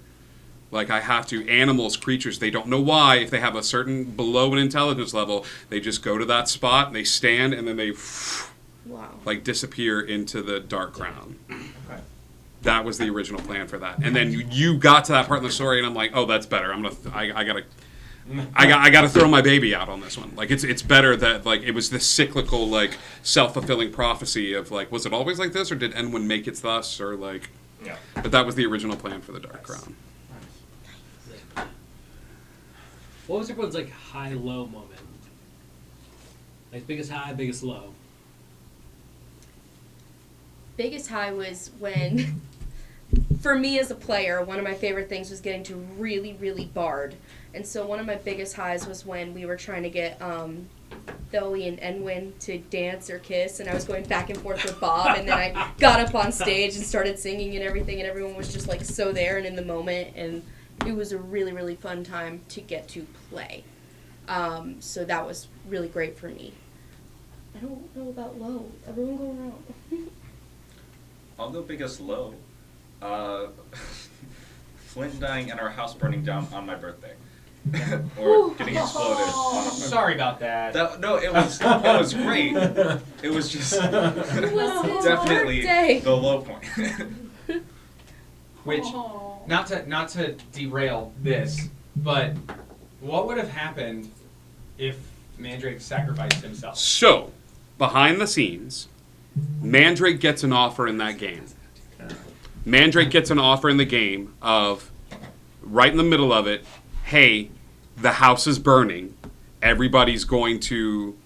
Like, I have to. Animals, creatures, they don't know why. If they have a certain below an intelligence level, they just go to that spot, and they stand, and then they, like, disappear into the dark ground. Okay. That was the original plan for that. And then you got to that part in the story, and I'm like, oh, that's better. I gotta throw my baby out on this one. Like, it's better that, like, it was this cyclical, like, self-fulfilling prophecy of, like, was it always like this, or did Enwin make it thus, or, like... Yeah. But that was the original plan for the Dark Crown. What was everyone's like high-low moment? Like biggest high, biggest low. Biggest high was when, for me as a player, one of my favorite things was getting to really, really bard. And so one of my biggest highs was when we were trying to get Thoe and Enwin to dance or kiss, and I was going back and forth with Bob, and then I got up on stage and started singing and everything, and everyone was just like so there and in the moment, and it was a really, really fun time to get to play. So that was really great for me. I don't know about low. Everyone go around. I'll go biggest low. Flint dying and our house burning down on my birthday. Or getting exploded. Sorry about that. No, it was great. It was just definitely birthday? the low point. Which, not to derail this, but what would have happened if Mandrake sacrificed himself? So, behind the scenes, Mandrake gets an offer in that game. Mandrake gets an offer in the game of, right in the middle of it, hey, the house is burning. Everybody's going to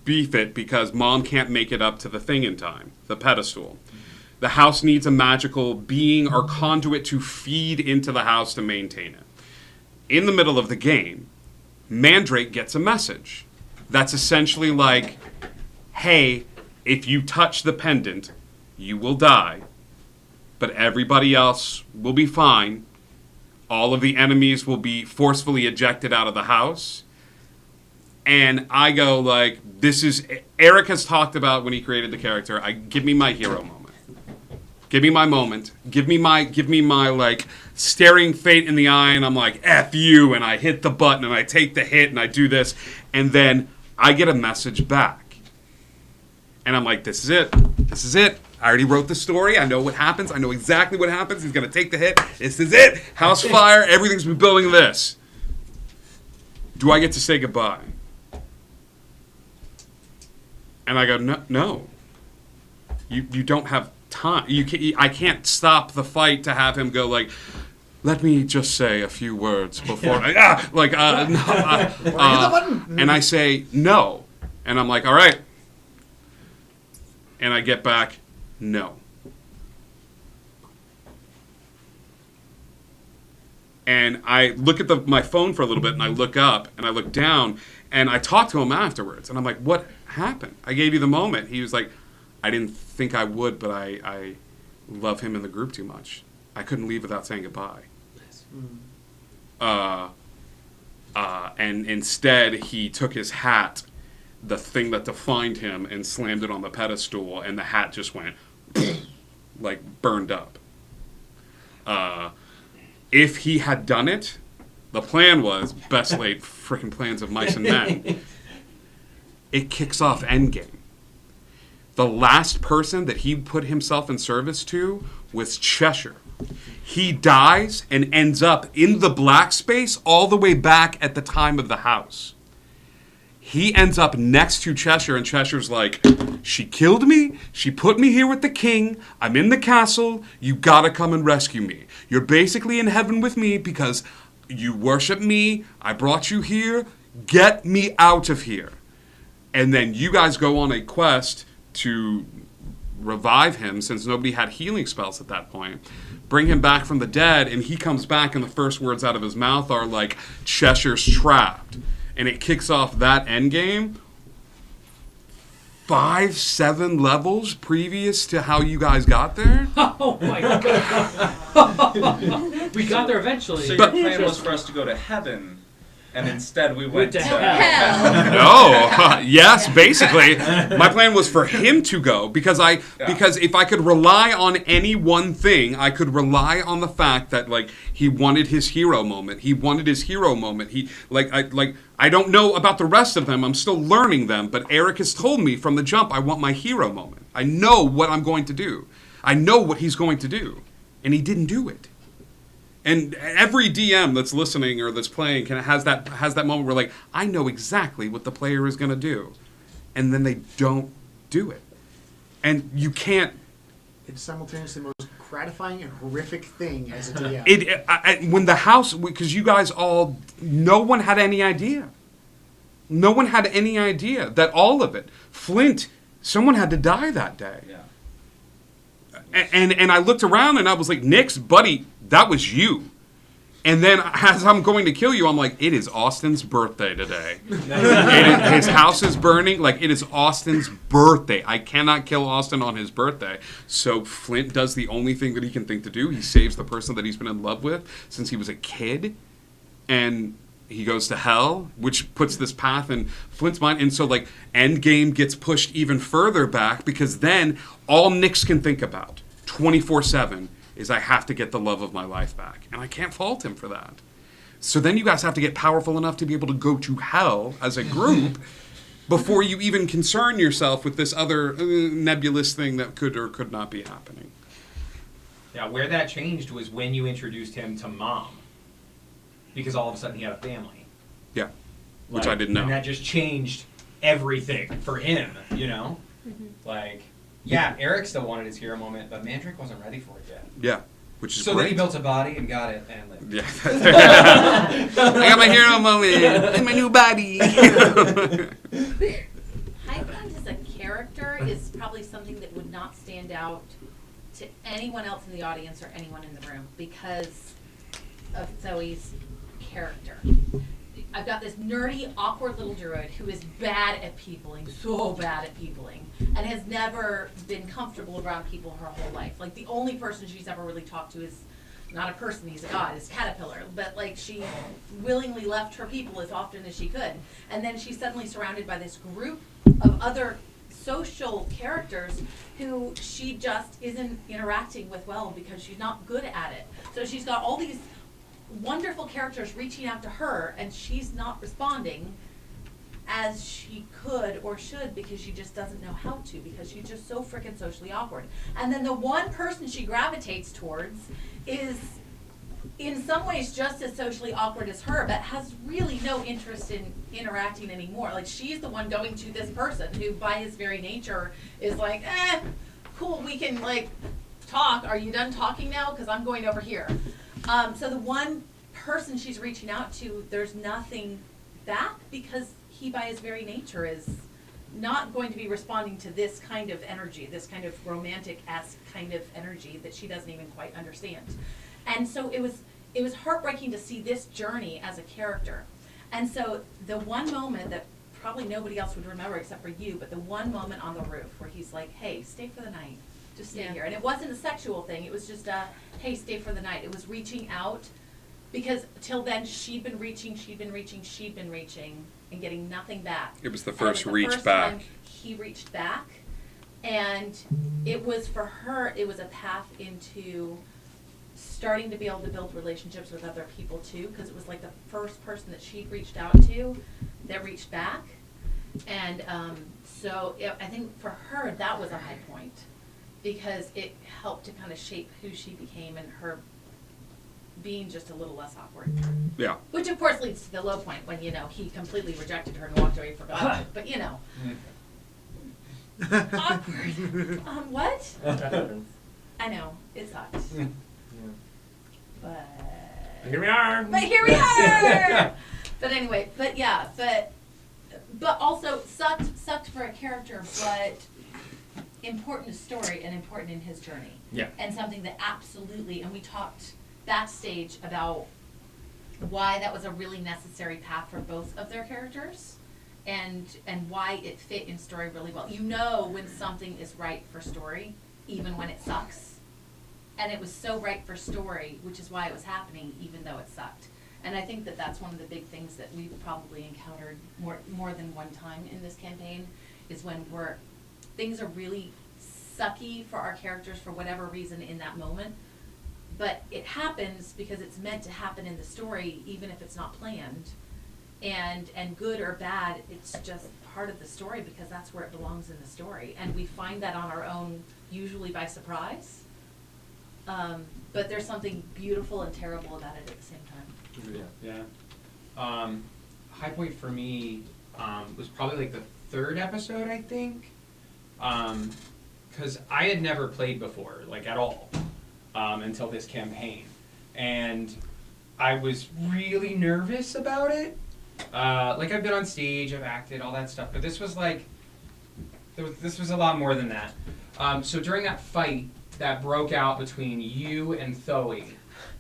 beef it because Mom can't make it up to the thing in time, the pedestal. The house needs a magical being or conduit to feed into the house to maintain it. In the middle of the game, Mandrake gets a message that's essentially like, hey, if you touch the pendant, you will die, but everybody else will be fine. All of the enemies will be forcefully ejected out of the house. And I go like, this is, Eric has talked about when he created the character, give me my hero moment. Give me my moment. Give me my like staring fate in the eye, and I'm like, F you, and I hit the button and I take the hit and I do this, and then I get a message back. And I'm like, this is it. This is it. I already wrote the story. I know what happens. I know exactly what happens. He's going to take the hit. This is it. House fire. Everything's been building this. Do I get to say goodbye? And I go, no. You don't have time. I can't stop the fight to have him go like, let me just say a few words before and I say no. And I'm like, all right. And I get back, no. And I look at my phone for a little bit, and I look up, and I look down, and I talk to him afterwards. And I'm like, what happened? I gave you the moment. He was like, I didn't think I would, but I love him in the group too much. I couldn't leave without saying goodbye. And instead, he took his hat, the thing that defined him, and slammed it on the pedestal, and the hat just went like burned up. If he had done it, the plan was best laid freaking plans of mice and men. It kicks off Endgame. The last person that he put himself in service to was Cheshire. He dies and ends up in the black space all the way back at the time of the house. He ends up next to Cheshire, and Cheshire's like, she killed me, she put me here with the king, I'm in the castle, you gotta come and rescue me. You're basically in heaven with me because you worship me, I brought you here, get me out of here. And then you guys go on a quest to revive him, since nobody had healing spells at that point. Bring him back from the dead, and he comes back, and the first words out of his mouth are like, Cheshire's trapped. And it kicks off that end game. 5, 7 levels previous to how you guys got there? Oh my god. We got there eventually. So your plan was for us to go to heaven, and instead we went to hell. No. Yes, basically. My plan was for him to go because if I could rely on any one thing, I could rely on the fact that like he wanted his hero moment. He wanted his hero moment. I don't know about the rest of them. I'm still learning them, but Eric has told me from the jump I want my hero moment. I know what I'm going to do. I know what he's going to do. And he didn't do it. And every DM that's listening or that's playing has that moment where like I know exactly what the player is going to do, and then they don't do it, and you can't. It's simultaneously the most gratifying and horrific thing as a DM. When the house, because you guys all, no one had any idea. No one had any idea that all of it. Flint, someone had to die that day. Yeah. And I looked around and I was like, Nix, buddy, that was you. And then as I'm going to kill you, I'm like, it is Austin's birthday today. His house is burning. Like, it is Austin's birthday. I cannot kill Austin on his birthday. So Flint does the only thing that he can think to do. He saves the person that he's been in love with since he was a kid. And he goes to hell, which puts this path in Flint's mind. And so, like, Endgame gets pushed even further back because then all Nix can think about 24/7 is I have to get the love of my life back. And I can't fault him for that. So then you guys have to get powerful enough to be able to go to hell as a group before you even concern yourself with this other nebulous thing that could or could not be happening. Yeah, where that changed was when you introduced him to Mom. Because all of a sudden he had a family. Yeah, which I didn't know. And that just changed everything for him, you know? Like, yeah, Eric still wanted his hero moment, but Mandrake wasn't ready for it yet. Yeah, which is so great. then he built a body and got it and lived. Yeah. I got my hero moment in my new body. Highland as a character is probably something that would not stand out to anyone else in the audience or anyone in the room because of Zoe's character. I've got this nerdy, awkward little druid who is bad at peopling, so bad at peopling, and has never been comfortable around people her whole life. Like, the only person she's ever really talked to is not a person, he's a god, is Caterpillar. But, like, she willingly left her people as often as she could. And then she's suddenly surrounded by this group of other social characters who she just isn't interacting with well because she's not good at it. So she's got all these wonderful characters reaching out to her, and she's not responding as she could or should because she just doesn't know how to because she's just so freaking socially awkward. And then the one person she gravitates towards is in some ways just as socially awkward as her, but has really no interest in interacting anymore. Like, she's the one going to this person who by his very nature is like, cool, we can like talk. Are you done talking now? Because I'm going over here. So the one person she's reaching out to, there's nothing back because he by his very nature is not going to be responding to this kind of energy, this kind of romantic-esque kind of energy that she doesn't even quite understand. And so it was heartbreaking to see this journey as a character. And so the one moment that probably nobody else would remember except for you, but the one moment on the roof where he's like, hey, stay for the night. Just stay here. And it wasn't a sexual thing. It was just a, hey, stay for the night. It was reaching out because till then she'd been reaching and getting nothing back. It was the first reach back. He reached back, and it was for her, it was a path into starting to be able to build relationships with other people too, because it was like the first person that she'd reached out to that reached back. And I think for her, that was a high point. Because it helped to kind of shape who she became and her being just a little less awkward. Yeah. Which of course leads to the low point when, you know, he completely rejected her and walked away for God. But, you know. Awkward. What? I know. It sucks. But here we are. But here we are! But anyway, but yeah, but also sucked for a character, but important to story and important in his journey. Yeah. And something that absolutely, and we talked backstage about why that was a really necessary path for both of their characters and why it fit in story really well. You know when something is right for story, even when it sucks. And it was so right for story, which is why it was happening, even though it sucked. And I think that that's one of the big things that we've probably encountered more than one time in this campaign, is when things are really sucky for our characters for whatever reason in that moment. But it happens because it's meant to happen in the story, even if it's not planned. And good or bad, it's just part of the story because that's where it belongs in the story. And we find that on our own, usually by surprise. But there's something beautiful and terrible about it at the same time. Yeah. High point for me was probably like the third episode, I think. Because I had never played before, like at all, until this campaign. And I was really nervous about it. Like I've been on stage, I've acted, all that stuff, but this was like, this was a lot more than that. So during that fight that broke out between you and Thoe.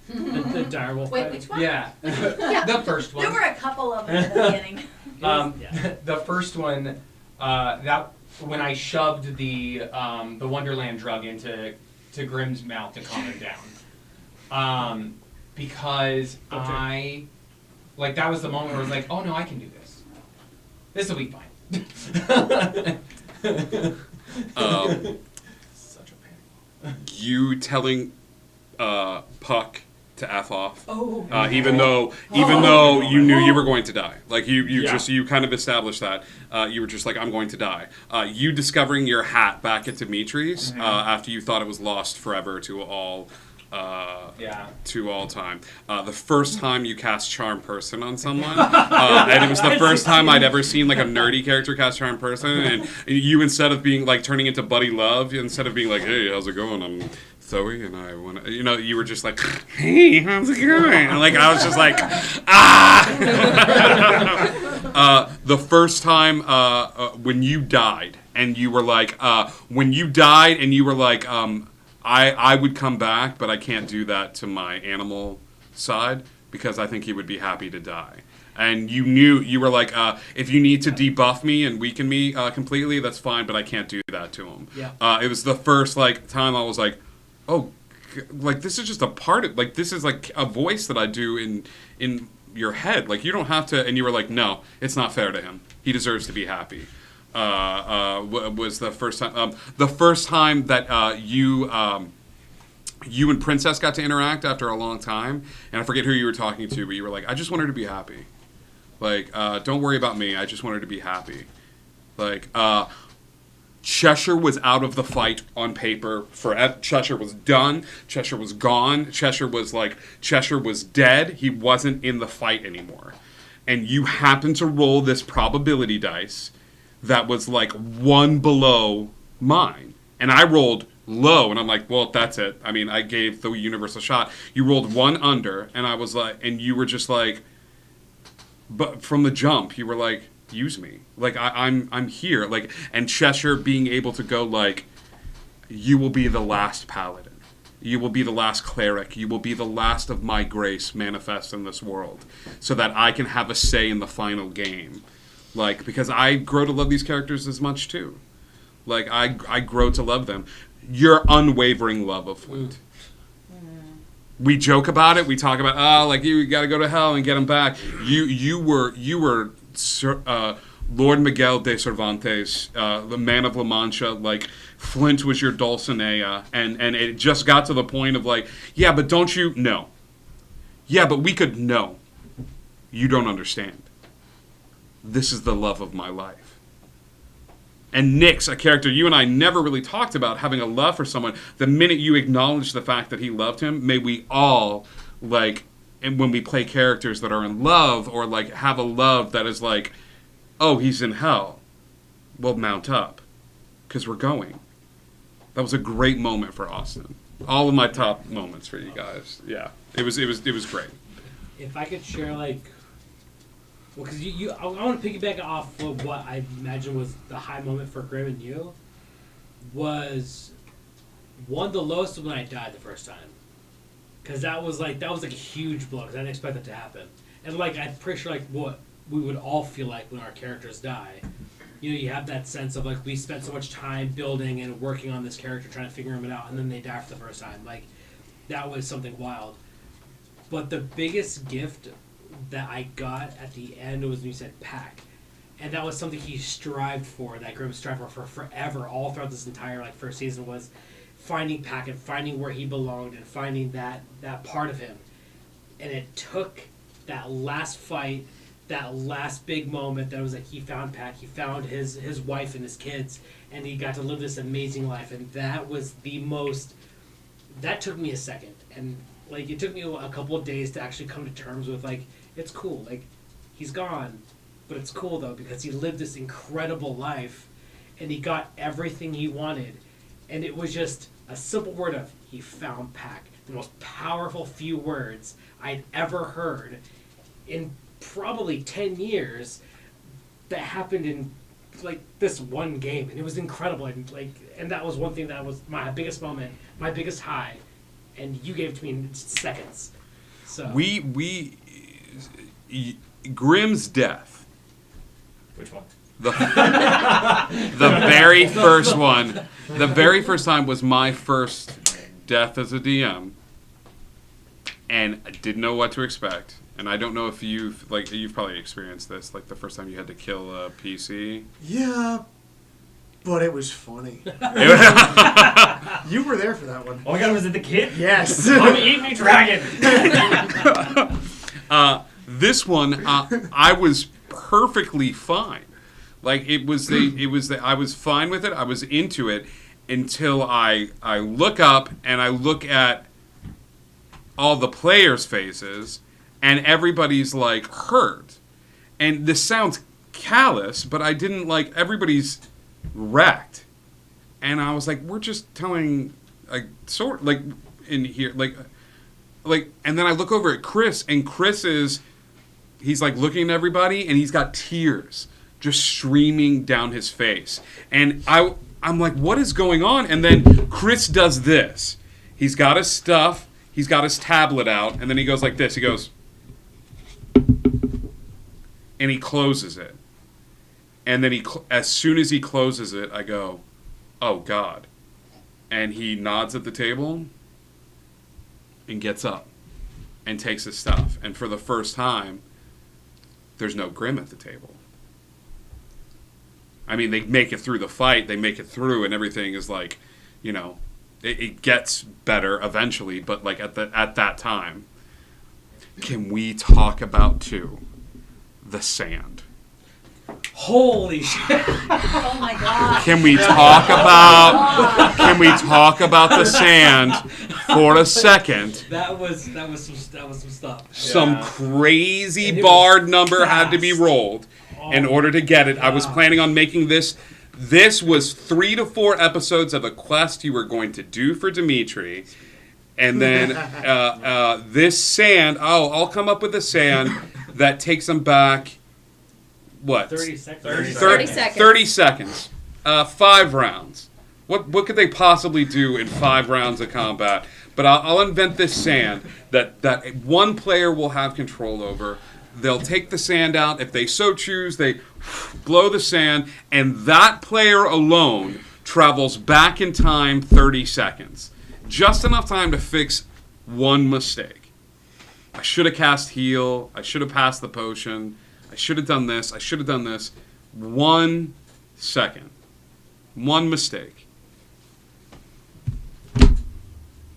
The direwolf Wait, fight? which one? Yeah, the first one. There were a couple of them at the beginning. The first one, that when I shoved the Wonderland drug into Grimm's mouth to calm him down, because like that was the moment where I was like, oh no, I can do this. This will be fine. Such a panic. You telling Puck to F off. Oh. Even though you knew you were going to die. Like you kind of established that. You were just like, I'm going to die. You discovering your hat back at Dimitri's after you thought it was lost forever to all time. The first time you cast Charm Person on someone, and it was the first time I'd ever seen like a nerdy character cast Charm Person, and you, instead of being like turning into Buddy Love, instead of being like, hey, how's it going? I'm Thoe, and I want to, you were just like, hey, how's it going? And like I was just like, the first time when you died, and you were like, I would come back, but I can't do that to my animal side because I think he would be happy to die. And you were like, if you need to debuff me and weaken me completely, that's fine, but I can't do that to him. Yeah. It was the first time I was like, oh, like this is just a part of, like this is like a voice that I do in your head. Like you don't have to. And you were like, no, it's not fair to him. He deserves to be happy. Was the first time. The first time that you and Princess got to interact after a long time, and I forget who you were talking to, but you were like, I just want her to be happy. Like, don't worry about me. I just want her to be happy. Like, Cheshire was out of the fight on paper. Cheshire was done. Cheshire was gone. Cheshire was dead. He wasn't in the fight anymore. And you happened to roll this probability dice that was like one below mine. And I rolled low, and I'm like, well, that's it. I mean, I gave the universal shot. You rolled one under, and I was like, and you were just like, but from the jump, you were like, use me. Like, I'm here. Like, and Cheshire being able to go like, you will be the last paladin. You will be the last cleric. You will be the last of my grace manifest in this world, so that I can have a say in the final game. Like, because I grow to love these characters as much too. Like, I grow to love them. Your unwavering love of Flint. We joke about it. We talk about, like, you got to go to hell and get him back. You were Lord Miguel de Cervantes, the man of La Mancha. Like, Flint was your Dulcinea, and it just got to the point of like, yeah, but don't you? No. Yeah, but we could. No. You don't understand. This is the love of my life. And Nyx, a character you and I never really talked about, having a love for someone, the minute you acknowledge the fact that he loved him, may we all, like, and when we play characters that are in love, or, like, have a love that is like, oh, he's in hell, well, mount up, because we're going. That was a great moment for Austin. All of my top moments for you guys. Yeah. It was great. If I could share, like, well, because I want to piggyback off of what I imagine was the high moment for Grimm and you, was one, the lowest was when I died the first time. Because that was like a huge blow, because I didn't expect that to happen. And, like, I'm pretty sure, like, what we would all feel like when our characters die. You know, you have that sense of like we spent so much time building and working on this character, trying to figure him out, and then they die for the first time. Like that was something wild. But the biggest gift that I got at the end was when you said Pack, and that was something he strived for. That Grimm strived for forever, all throughout this entire like first season, was finding Pack and finding where he belonged and finding that part of him. And it took that last fight, that last big moment that was like he found Pack, he found his wife and his kids, and he got to live this amazing life. And that was the most, that took me a second. And like it took me a couple of days to actually come to terms with like, it's cool, like he's gone, but it's cool though because he lived this incredible life and he got everything he wanted. And it was just a simple word of he found Pack, the most powerful few words I'd ever heard in probably 10 years that happened in like this one game, and it was incredible. And that was one thing that was my biggest moment, my biggest high, and you gave it to me in seconds. So Grimm's death. Which one? The very first one. The very first time was my first death as a DM, and I didn't know what to expect. And I don't know if you've probably experienced this, like the first time you had to kill a PC. Yeah, but it was funny. You were there for that one. Oh my god, was it the kid? Yes. I'm eating me dragon. This one, I was perfectly fine. Like I was fine with it. I was into it until I look up and I look at all the players' faces, and everybody's like hurt. And this sounds callous, but I didn't like everybody's wrecked. And I was like, we're just telling like in here like and then I look over at Chris, and Chris he's like looking at everybody and he's got tears just streaming down his face. And I'm like, what is going on? And then Chris does this. He's got his stuff, he's got his tablet out, and then he goes like this. He goes, and he closes it. And then as soon as he closes it, I go, oh God. And he nods at the table and gets up and takes his stuff. And for the first time, there's no Grimm at the table. I mean, they make it through the fight, they make it through, and everything is like, you know, it gets better eventually, but like at that time. Can we talk about the sand? Holy shit! Oh my god! Can we talk about the sand for a second? That was some stuff. Some crazy barred number had to be rolled in order to get it. I was planning on making this. This was 3 to 4 episodes of a quest you were going to do for Dimitri. And then this sand, I'll come up with a sand that takes him back, what? 30 seconds. 30 seconds. 30 seconds. 5 rounds. What could they possibly do in 5 rounds of combat? But I'll invent this sand that one player will have control over. They'll take the sand out. If they so choose, they blow the sand, and that player alone travels back in time 30 seconds. Just enough time to fix one mistake. I should have cast heal. I should have passed the potion. I should have done this. I should have done this. 1 second. One mistake.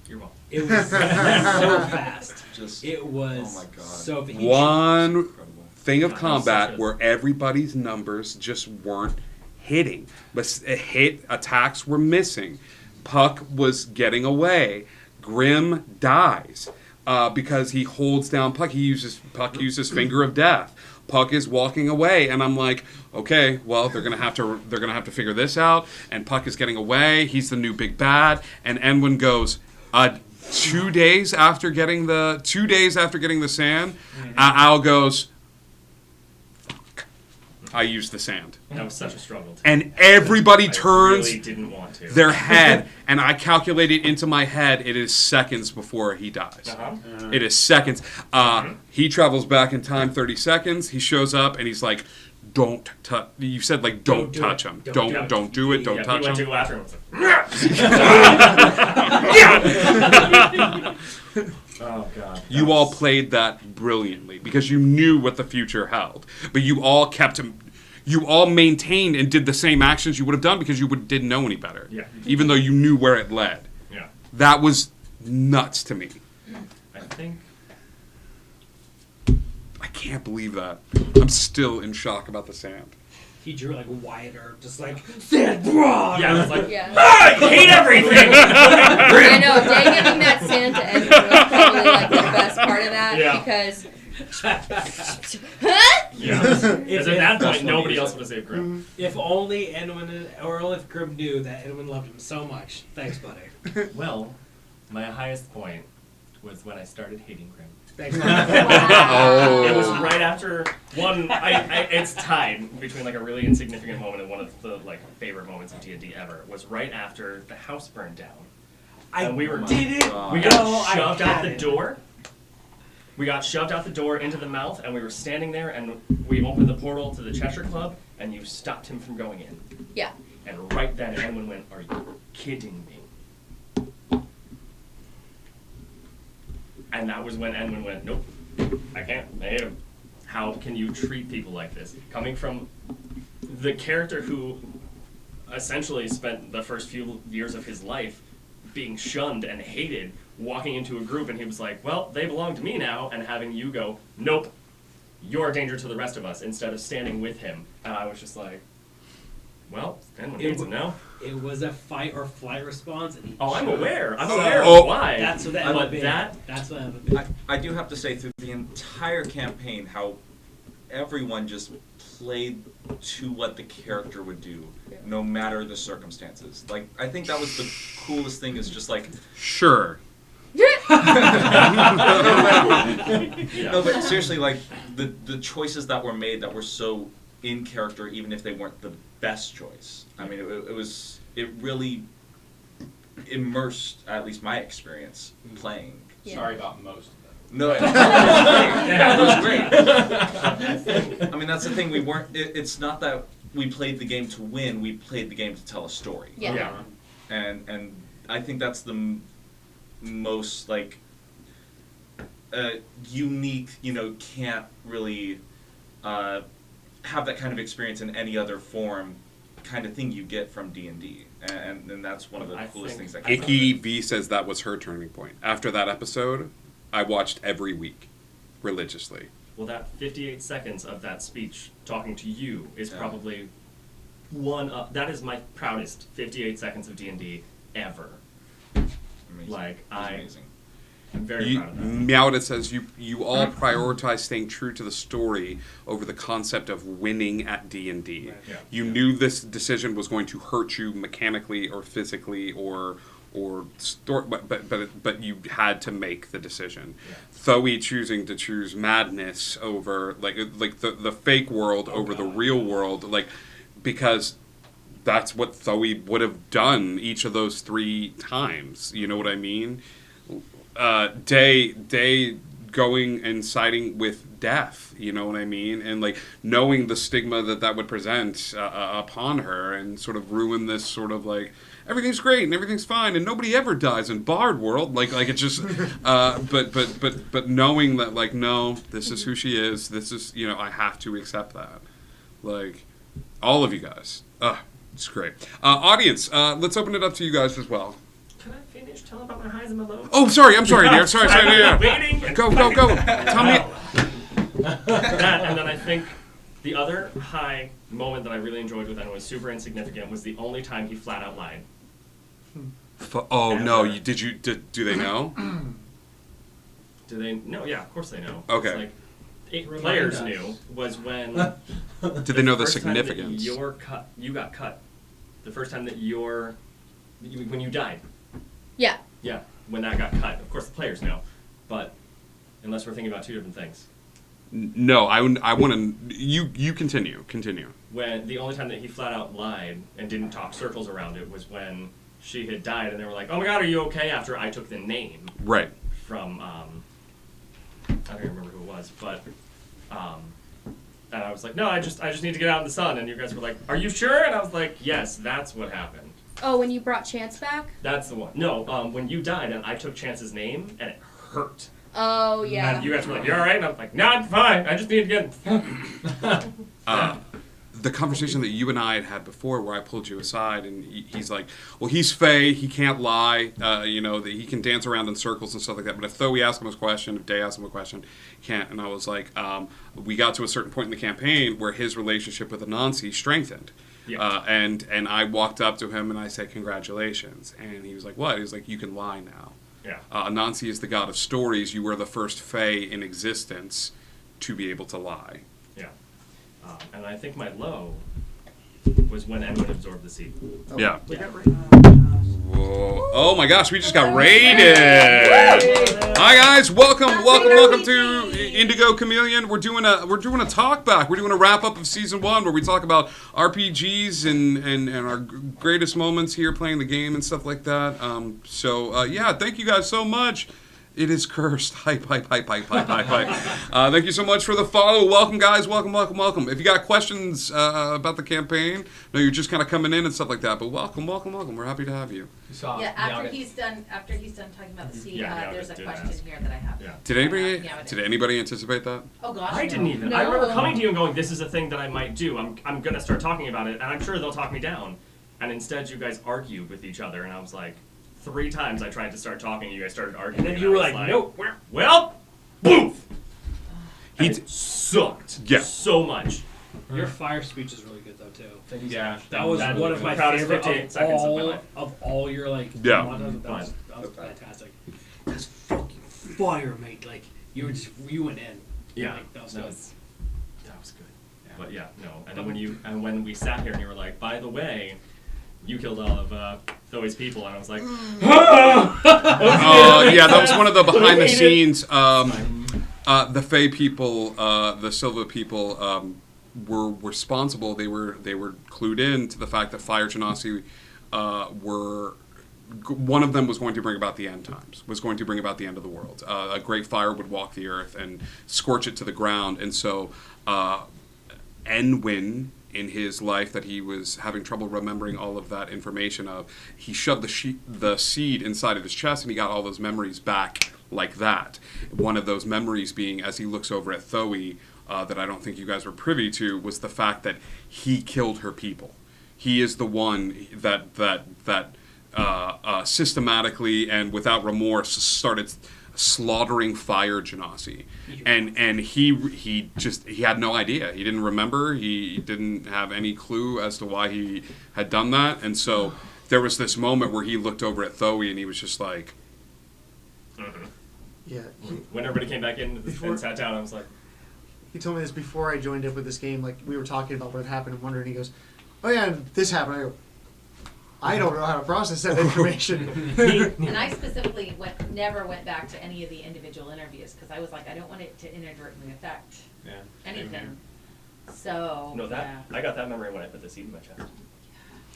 You're welcome. It was so fast. It was oh my God. so fast. One thing of combat where everybody's numbers just weren't hitting. But attacks were missing. Puck was getting away. Grimm dies because he holds down Puck. Puck uses Finger of Death. Puck is walking away, and I'm like, okay, well, they're gonna have to figure this out. And Puck is getting away. He's the new big bad. And Enwin goes, 2 days after getting the sand, Al goes, fuck. I use the sand. That was such a struggle. And everybody I turns really didn't want to. their head, and I calculate it into my head. It is seconds before he dies. Uh-huh. It is seconds. He travels back in time 30 seconds. He shows up, and he's like, "Don't touch." You said like, "Don't touch him. Don't do it. Don't touch he went him." to go after him. Oh god. You all played that brilliantly because you knew what the future held, but you all kept him. You all maintained and did the same actions you would have done because you didn't know any better. Yeah. Even though you knew where it led. Yeah. That was nuts to me. I think. I can't believe that. I'm still in shock about the sand. He drew like wider, just like sand. Blah! Yeah, it was like, Yeah. I hate everything. I know, Day giving that sand to Edwin was probably like the best part of that Yeah. because. Yeah. Because at that point, nobody else would have saved Grim. If only Edwin, or if Grim knew that Edwin loved him so much. Thanks, buddy. Well, my highest point was when I started hating Grim. Thanks. Oh. It was right after one. It's tied between like a really insignificant moment and one of the like favorite moments of D&D ever. Was right after the house burned down. And we were We got shoved out the door. We got shoved out the door into the mouth, and we were standing there, and we opened the portal to the Cheshire Club, and you stopped him from going in. Yeah. And right then, Edwin went, "Are you kidding me?" And that was when Edwin went, "Nope, I can't. I hate him. How can you treat people like this?" Coming from the character who essentially spent the first few years of his life being shunned and hated, walking into a group, and he was like, "Well, they belong to me now," and having you go, "Nope, you're a danger to the rest of us," instead of standing with him. And I was just like, well, Edwin hates him now. It was a fight or flight response. And Oh, I'm aware. I'm So- aware of why. That's what that but would be. that That's what that would be. I do have to say, through the entire campaign, how everyone just played to what the character would do, no matter the circumstances. Like, I think that was the coolest thing, is just like... Sure. No, but seriously, like, the choices that were made that were so in character, even if they weren't the best choice. I mean, it really immersed, at least my experience, playing. Yeah. Sorry about most of them. No, it was great. I mean, that's the thing. We weren't. It's not that we played the game to win. We played the game to tell a story. Yeah. And I think that's the most like unique. You know, can't really have that kind of experience in any other form. Kind of thing you get from D&D, and that's one of the coolest things that. Icky V says that was her turning point. After that episode, I watched every week, religiously. Well, that 58 seconds of that speech talking to you is probably that is my proudest 58 seconds of D&D ever. Amazing. Like, Amazing. I'm very proud of that. Meowed says you all prioritize staying true to the story over the concept of winning at D&D. Right. Yeah. You knew this decision was going to hurt you mechanically or physically or but you had to make the decision. Yeah. Thoe choosing to choose madness over like the fake world over the real world, like, because that's what Thoe would have done each of those 3 times. You know what I mean? Day going and siding with death, you know what I mean, and like knowing the stigma that would present upon her, and sort of ruin this sort of like everything's great and everything's fine and nobody ever dies in Bard world, like it's just but knowing that, like, no, this is who she is, this is, you know, I have to accept that, like, all of you guys, it's great. Audience, let's open it up to you guys as well. Can I finish telling about my highs and my lows? Oh, sorry, dear. Sorry, yeah. Waiting. Go. Tell me. That, and then I think the other high moment that I really enjoyed with Edwin was super insignificant, was the only time he flat out lied. Oh, no, do they know? Do they know? Yeah, of course they know. Okay. It's like, players knew was when... Did they know the first time that significance? you got cut. The first time that when you died. Yeah. Yeah, when that got cut. Of course, the players know, but unless we're thinking about 2 different things. No, I want to. You continue. When the only time that he flat out lied and didn't talk circles around it was when she had died, and they were like, "Oh my God, are you okay?" After I took the name Right. from I don't even remember who it was, but and I was like, "No, I just need to get out in the sun." And you guys were like, "Are you sure?" And I was like, "Yes, that's what happened." Oh, when you brought Chance back? That's the one. No, when you died and I took Chance's name and it hurt. Oh, yeah. And you guys were like, "You all right?" And I was like, "No, I'm fine. I just need to get." The conversation that you and I had before, where I pulled you aside, and he's like, "Well, he's Faye. He can't lie. That he can dance around in circles and stuff like that. But if Thoe asks him a question, if Day asks him a question, he can't." And I was like, we got to a certain point in the campaign where his relationship with Anansi strengthened. Yeah. And I walked up to him and I said, "Congratulations." And he was like, "What?" He was like, "You can lie now." Yeah. Anansi is the god of stories. You were the first Fae in existence to be able to lie. Yeah. And I think my low was when Edwin absorbed the seed. Oh, Yeah. We got raided. Whoa. Oh my gosh, we just got raided. Hi guys, welcome to Indigo Chameleon. We're doing a talk back. We're doing a wrap up of season 1 where we talk about RPGs and our greatest moments here playing the game and stuff like that. Yeah, thank you guys so much. It is cursed. Hype. Thank you so much for the follow. Welcome, guys. Welcome. If you got questions about the campaign, no, you're just kind of coming in and stuff like that. But welcome. We're happy to have you. Yeah, after he's done talking about the seed, there's a question here that I have. Yeah. Did anybody anticipate that? Oh gosh, I didn't even. No. I remember coming to you and going, "This is a thing that I might do. I'm gonna start talking about it, and I'm sure they'll talk me down." And instead, you guys argued with each other, and I was like, 3 times I tried to start talking, and you guys started arguing. And then you were like, "Nope." Well, boof. He sucked. Yeah. So much. Your fire speech is really good though too. Yeah. That was one of my proudest favorite 58 seconds of my life. of all your Yeah. monologues. That was fantastic. That's fucking fire, mate. Like you went in. Yeah. Like, that was That good. was good. But yeah, no. And then when we sat here and you were like, "By the way, you killed all of Thoe's people," and I was like, Yeah, that was one of the behind the scenes. The Fae people, the Silva people, were responsible. They were clued in to the fact that Fire Genasi were. One of them was going to bring about the end times, was going to bring about the end of the world. A great fire would walk the earth and scorch it to the ground. And so Enwin, in his life that he was having trouble remembering all of that information of, he shoved the seed inside of his chest and he got all those memories back like that. One of those memories being, as he looks over at Thoe, that I don't think you guys were privy to, was the fact that he killed her people. He is the one that systematically and without remorse started slaughtering Fire Genasi, and he had no idea. He didn't remember. He didn't have any clue as to why he had done that. And so there was this moment where he looked over at Thoe and he was just like, Yeah. when everybody came back in and sat down, I was like, He told me this before I joined up with this game. Like, we were talking about what had happened and wondering. He goes, "Oh yeah, and this happened." I go, "I don't know how to process that information." And I specifically never went back to any of the individual interviews because I was like, I don't want it to inadvertently affect anything. So no, I got that memory when I put the seed in my chest.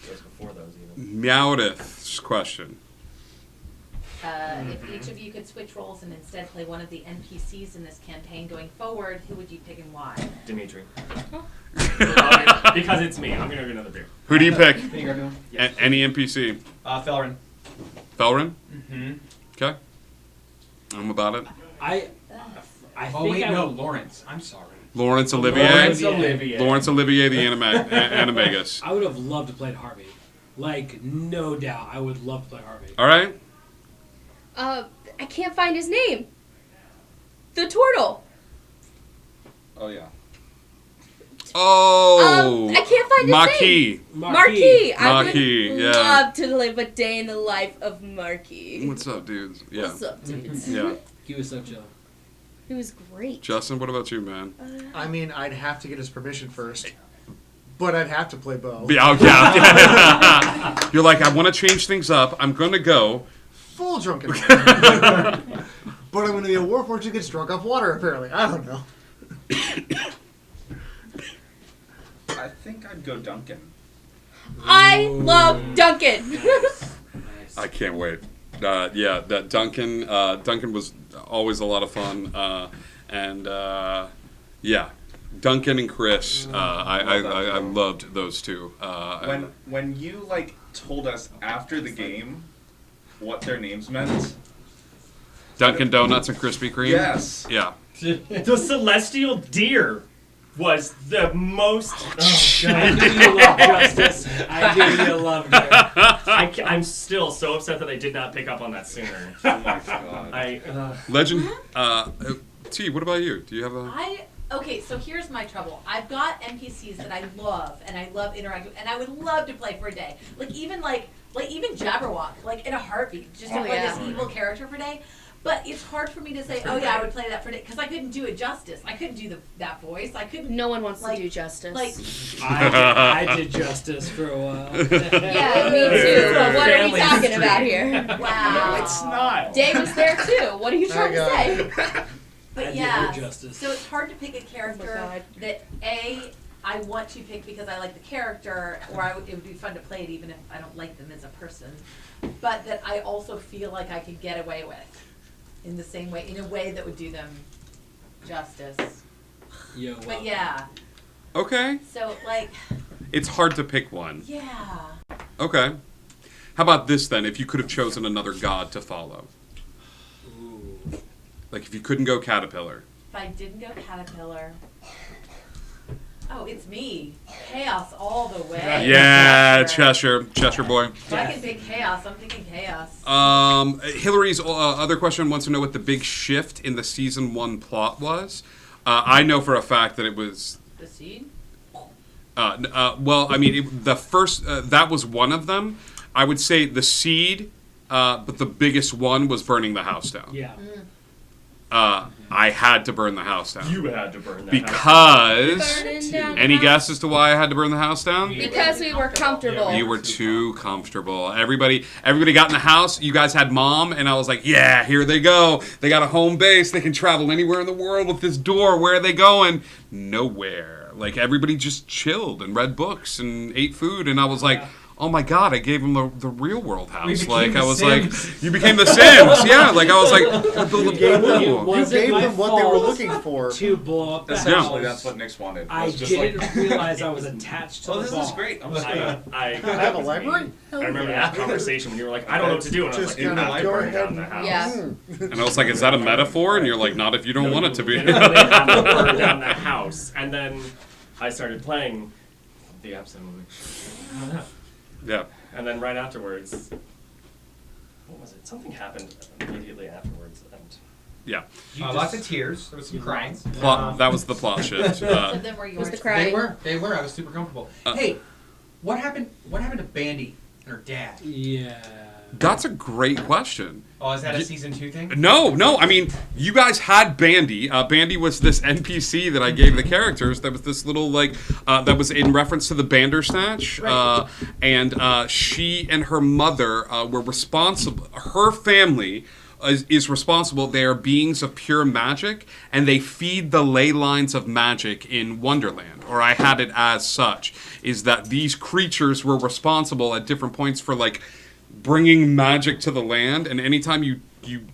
It was before those even. Meowdith's question. If each of you could switch roles and instead play one of the NPCs in this campaign going forward, who would you pick and why? Dimitri. Because it's me. I'm going to go another beer. Who do you pick? Yes. Any NPC? Felrin. Felrin? Mm-hmm. Okay. I'm about it. I Oh think wait, I no, would- Lawrence. I'm sorry. Lawrence Olivier? Lawrence Olivier, the Animagus. I would have loved to play Harvey. Like, no doubt. I would love to play Harvey. All right. I can't find his name. The turtle. Oh yeah. Oh. I can't find his Marquis. name. Marquis. I Marquis, would yeah. love to live a day in the life of Marquis. What's up, dudes? Yeah. What's up, dudes? Yeah. He was so chill. He was great. Justin, what about you, man? I mean, I'd have to get his permission first, but I'd have to play Bo. Yeah, yeah. You're like, I want to change things up. I'm going to go. Full drunken. But I'm going to be a warforged who gets drunk off water, apparently. I don't know. I think I'd go Duncan. I love Duncan. I can't wait. Yeah, that Duncan. Duncan was always a lot of fun, and yeah, Duncan and Chris. I loved those two. When you like told us after the game what their names meant. Dunkin' Donuts and Krispy Kreme. Yes. Yeah. The Celestial Deer was the most. Oh, God. I knew you loved Justice. I knew you loved her. I'm still so upset that I did not pick up on that sooner. Oh my God. Legend. T, what about you? Do you have a? Okay, so here's my trouble. I've got NPCs that I love, and I love interacting, and I would love to play for a day. Like even Jabberwock, like in a heartbeat, just to play this evil character for a day. But it's hard for me to say, oh yeah, I would play that for a day, because I couldn't do it justice. I couldn't do that voice. I couldn't. No one wants to do Justice. Like, I did Justice for a while. Yeah, me too. But what are we talking about here? Wow. No, it's not. Dave was there too. What are you trying to say? But I yeah, did Justice. so it's hard to pick a character that I want to pick because I like the character, or it would be fun to play it even if I don't like them as a person, but that I also feel like I could get away with in the same way, in a way that would do them justice. But yeah. Okay. So like. It's hard to pick one. Yeah. Okay. How about this then? If you could have chosen another god to follow. Like if you couldn't go Caterpillar. If I didn't go Caterpillar. Oh, it's me. Chaos all the way. Yeah, Cheshire boy. If I can pick chaos, I'm thinking chaos. Hillary's other question wants to know what the big shift in the season 1 plot was. I know for a fact that it was. The seed? Well, I mean, the first that was one of them. I would say the seed, but the biggest one was burning the house down. Yeah. I had to burn the house down. You had to burn the because Burning down any the guess as to why I had to burn the house down? Because we were comfortable. You were too comfortable. Everybody got in the house. You guys had mom, and I was like, yeah, here they go. They got a home base. They can travel anywhere in the world with this door. Where are they going? Nowhere. Like, everybody just chilled and read books and ate food, and I was like, oh my God, I gave them the real world house. Like, I was like, you became the Sims. Yeah, like, I was like, You gave them what they were looking for. To blow up the Essentially, house. that's what Nick's wanted. I didn't realize I was attached to the this ball. is great. I'm just I have a library? I remember that conversation when you were like, I don't know what to do, and I was like, you have to burn down the house. Yeah. And I was like, is that a metaphor? And you're like, not if you don't want it to be. Literally have to burn down the house, and then I started playing the episode. Yeah. And then right afterwards, what was it? Something happened immediately afterwards, and Yeah. Lots of tears. There was some crying. That was the plot shift. Most of them were yours. Was the crying? They were. I was super comfortable. Hey, what happened to Bandy and her dad? Yeah. That's a great question. Oh, is that a season 2 thing? No. I mean, you guys had Bandy. Bandy was this NPC that I gave the characters. That was this little, that was in reference to the Bandersnatch. Right. And she and her mother were responsible. Her family is responsible. They are beings of pure magic, and they feed the ley lines of magic in Wonderland. Or I had it as such, is that these creatures were responsible at different points for, bringing magic to the land, and anytime you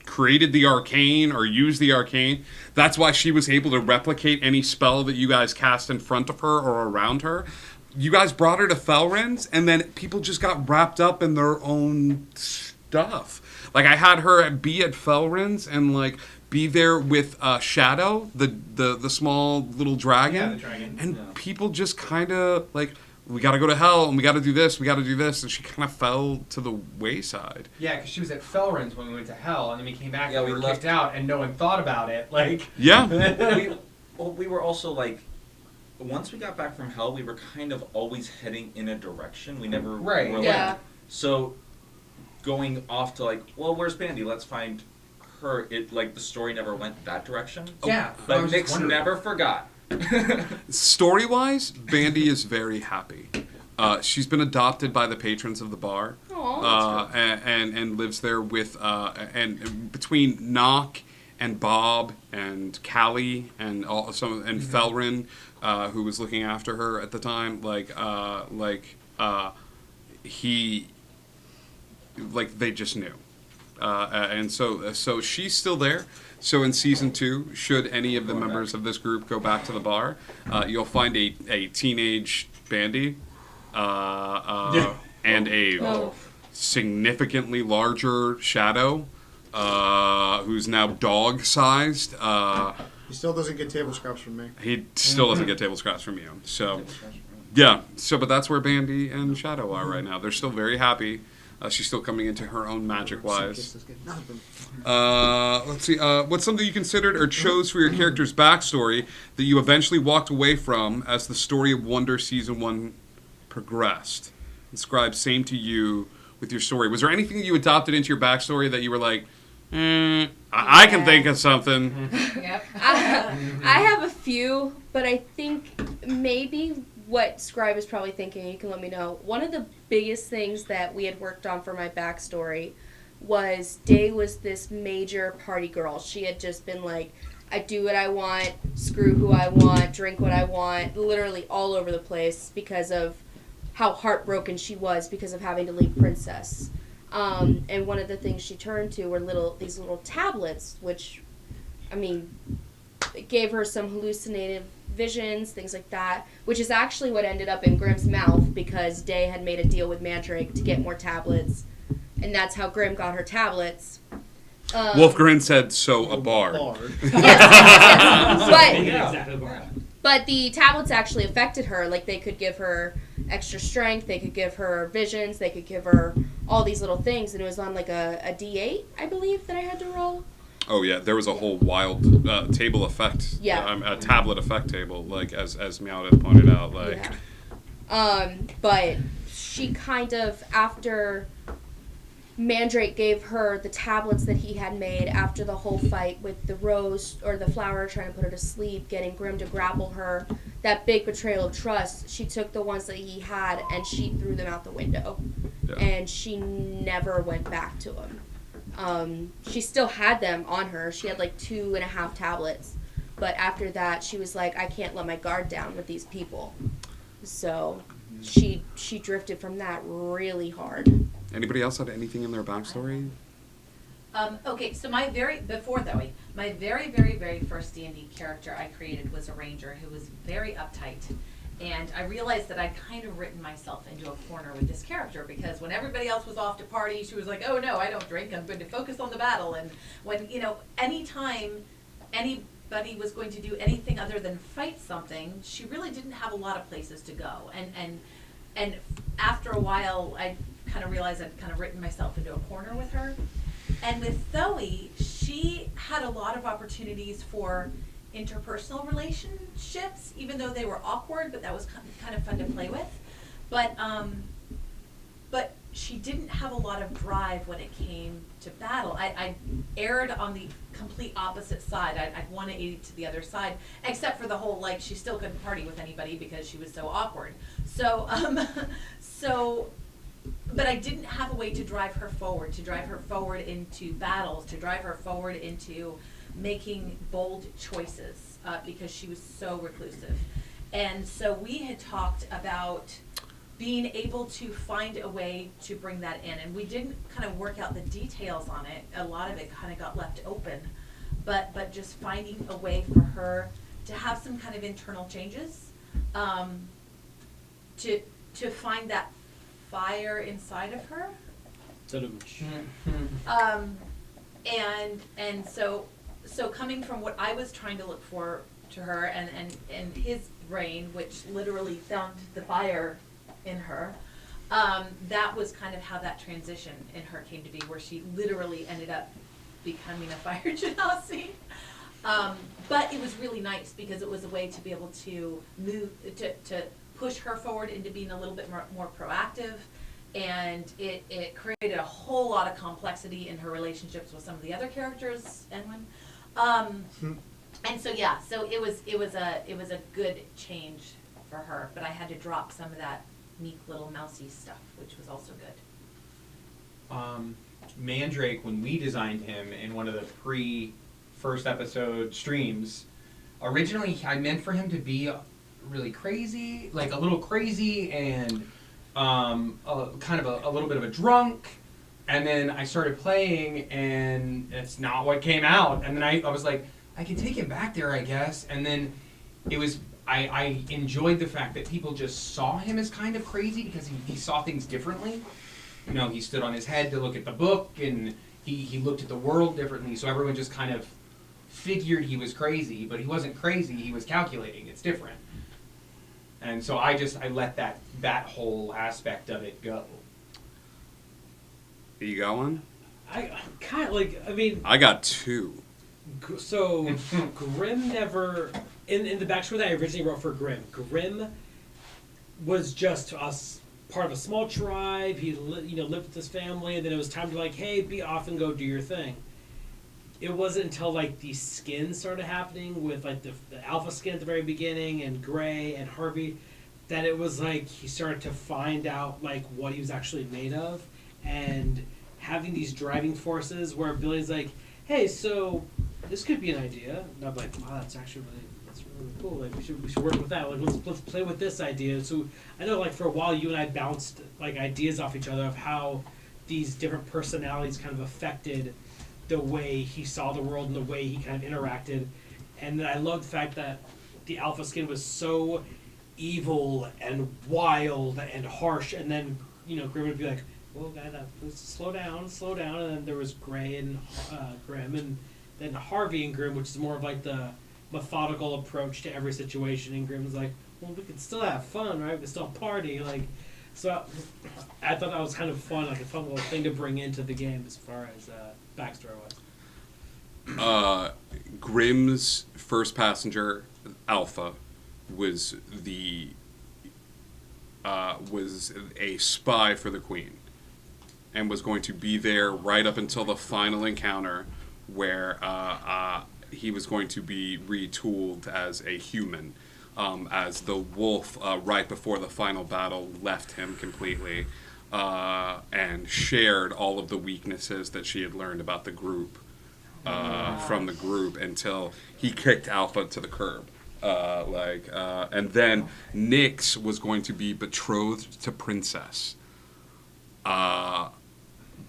created the arcane or used the arcane, that's why she was able to replicate any spell that you guys cast in front of her or around her. You guys brought her to Felrens, and then people just got wrapped up in their own stuff. Like, I had her be at Felrens and be there with Shadow, the small little dragon. Yeah, the dragon. And people just kind of we got to go to hell, and we got to do this, and she kind of fell to the wayside. Yeah, because she was at Felrens when we went to hell, and then we came back and we were left. kicked out, and no one thought about it. Yeah. we were also once we got back from hell, we were kind of always heading in a direction. We never Right. were Yeah. so going off to where's Bandy? Let's find her. It the story never went that direction. Yeah, I But was just Nick's wondering. never forgot. Story-wise, Bandy is very happy. She's been adopted by the patrons of the bar, and lives there with and between Nock and Bob and Callie and Felrin, who was looking after her at the time, they just knew, and so she's still there. So in season 2, should any of the members of this group go back to the bar, you'll find a teenage Bandy and a significantly larger Shadow, who's now dog-sized. He still doesn't get table scraps from me. He still doesn't get table scraps from you. So, yeah. So, but that's where Bandy and Shadow are right now. They're still very happy. She's still coming into her own magic-wise. Let's see. What's something you considered or chose for your character's backstory that you eventually walked away from as the story of Wonder Season 1 progressed? Inscribe same to you with your story. Was there anything that you adopted into your backstory that you were like, I can think of something? Yep. I have a few, but I think maybe what Scribe is probably thinking, you can let me know. One of the biggest things that we had worked on for my backstory was Day was this major party girl. She had just been like, I do what I want, screw who I want, drink what I want, literally all over the place because of how heartbroken she was because of having to leave Princess. And one of the things she turned to were these little tablets, which, I mean, it gave her some hallucinative visions, things like that, which is actually what ended up in Grimm's mouth because Day had made a deal with Mandrake to get more tablets, and that's how Grimm got her tablets. Wolfgren said, so a bard. But the tablets actually affected her. Like, they could give her extra strength, they could give her visions, they could give her all these little things, and it was on like a D8, I believe, that I had to roll. Oh yeah, there was a whole wild table effect. Yeah. A tablet effect table, like as Meowth had pointed out, like. Yeah. But she kind of, after Mandrake gave her the tablets that he had made after the whole fight with the rose or the flower trying to put her to sleep, getting Grimm to grapple her, that big betrayal of trust, she took the ones that he had and she threw them out the window. Yeah. And she never went back to them. She still had them on her. She had like 2.5 tablets. But after that, she was like, I can't let my guard down with these people. So she drifted from that really hard. Anybody else had anything in their backstory? Okay, so my very, very first D&D character I created was a ranger who was very uptight. And I realized that I'd kind of written myself into a corner with this character because when everybody else was off to party, she was like, oh no, I don't drink, I'm going to focus on the battle. And when, anytime anybody was going to do anything other than fight something, she really didn't have a lot of places to go. And after a while, I kind of realized I'd kind of written myself into a corner with her. And with Zoe, she had a lot of opportunities for interpersonal relationships, even though they were awkward, but that was kind of fun to play with. But she didn't have a lot of drive when it came to battle. I erred on the complete opposite side. I'd 180 to the other side, except for the whole, like, she still couldn't party with anybody because she was so awkward. So, but I didn't have a way to drive her forward into battles, to drive her forward into making bold choices because she was so reclusive. And so we had talked about being able to find a way to bring that in. And we didn't kind of work out the details on it. A lot of it kind of got left open. But just finding a way for her to have some kind of internal changes, to find that fire inside of her. And so coming from what I was trying to look for to her and his brain, which literally found the fire in her, that was kind of how that transition in her came to be, where she literally ended up becoming a fire genasi. But it was really nice because it was a way to be able to move, to push her forward into being a little bit more proactive. And it created a whole lot of complexity in her relationships with some of the other characters, Edwin. And so yeah, so it was a good change for her, but I had to drop some of that meek little mousy stuff, which was also good. Mandrake, when we designed him in one of the first episode streams, originally I meant for him to be really crazy, like a little crazy and kind of a little bit of a drunk. And then I started playing, and it's not what came out. And then I was like, I can take him back there, I guess. And then it was, I enjoyed the fact that people just saw him as kind of crazy because he saw things differently. You know, he stood on his head to look at the book, and he looked at the world differently. So everyone just kind of figured he was crazy, but he wasn't crazy. He was calculating. It's different. And so I let that whole aspect of it go. You got one? I kind of like. I mean, I got two. So Grimm never in the backstory that I originally wrote for Grimm. Grimm was just part of a small tribe. He lived with his family, and then it was time to like, hey, be off and go do your thing. It wasn't until like the skins started happening with like the alpha skin at the very beginning and Gray and Harvey that it was like he started to find out like what he was actually made of. And having these driving forces where Billy's like, hey, so this could be an idea. And I'm like, wow, that's really cool. Like we should work with that. Like let's play with this idea. So I know like for a while you and I bounced like ideas off each other of how these different personalities kind of affected the way he saw the world and the way he kind of interacted. And then I love the fact that the alpha skin was so evil and wild and harsh, and then Grimm would be like, well, let's slow down, and then there was Gray and Grimm, and then Harvey and Grimm, which is more of like the methodical approach to every situation, and Grimm's like, well, we can still have fun, right? We can still party, like, so I thought that was kind of fun, like a fun little thing to bring into the game as far as backstory was. Grimm's first passenger, Alpha, was a spy for the Queen, and was going to be there right up until the final encounter, where he was going to be retooled as a human, as the wolf right before the final battle left him completely, and shared all of the weaknesses that she had learned about the group from the group until he kicked Alpha to the curb. And then Nyx was going to be betrothed to Princess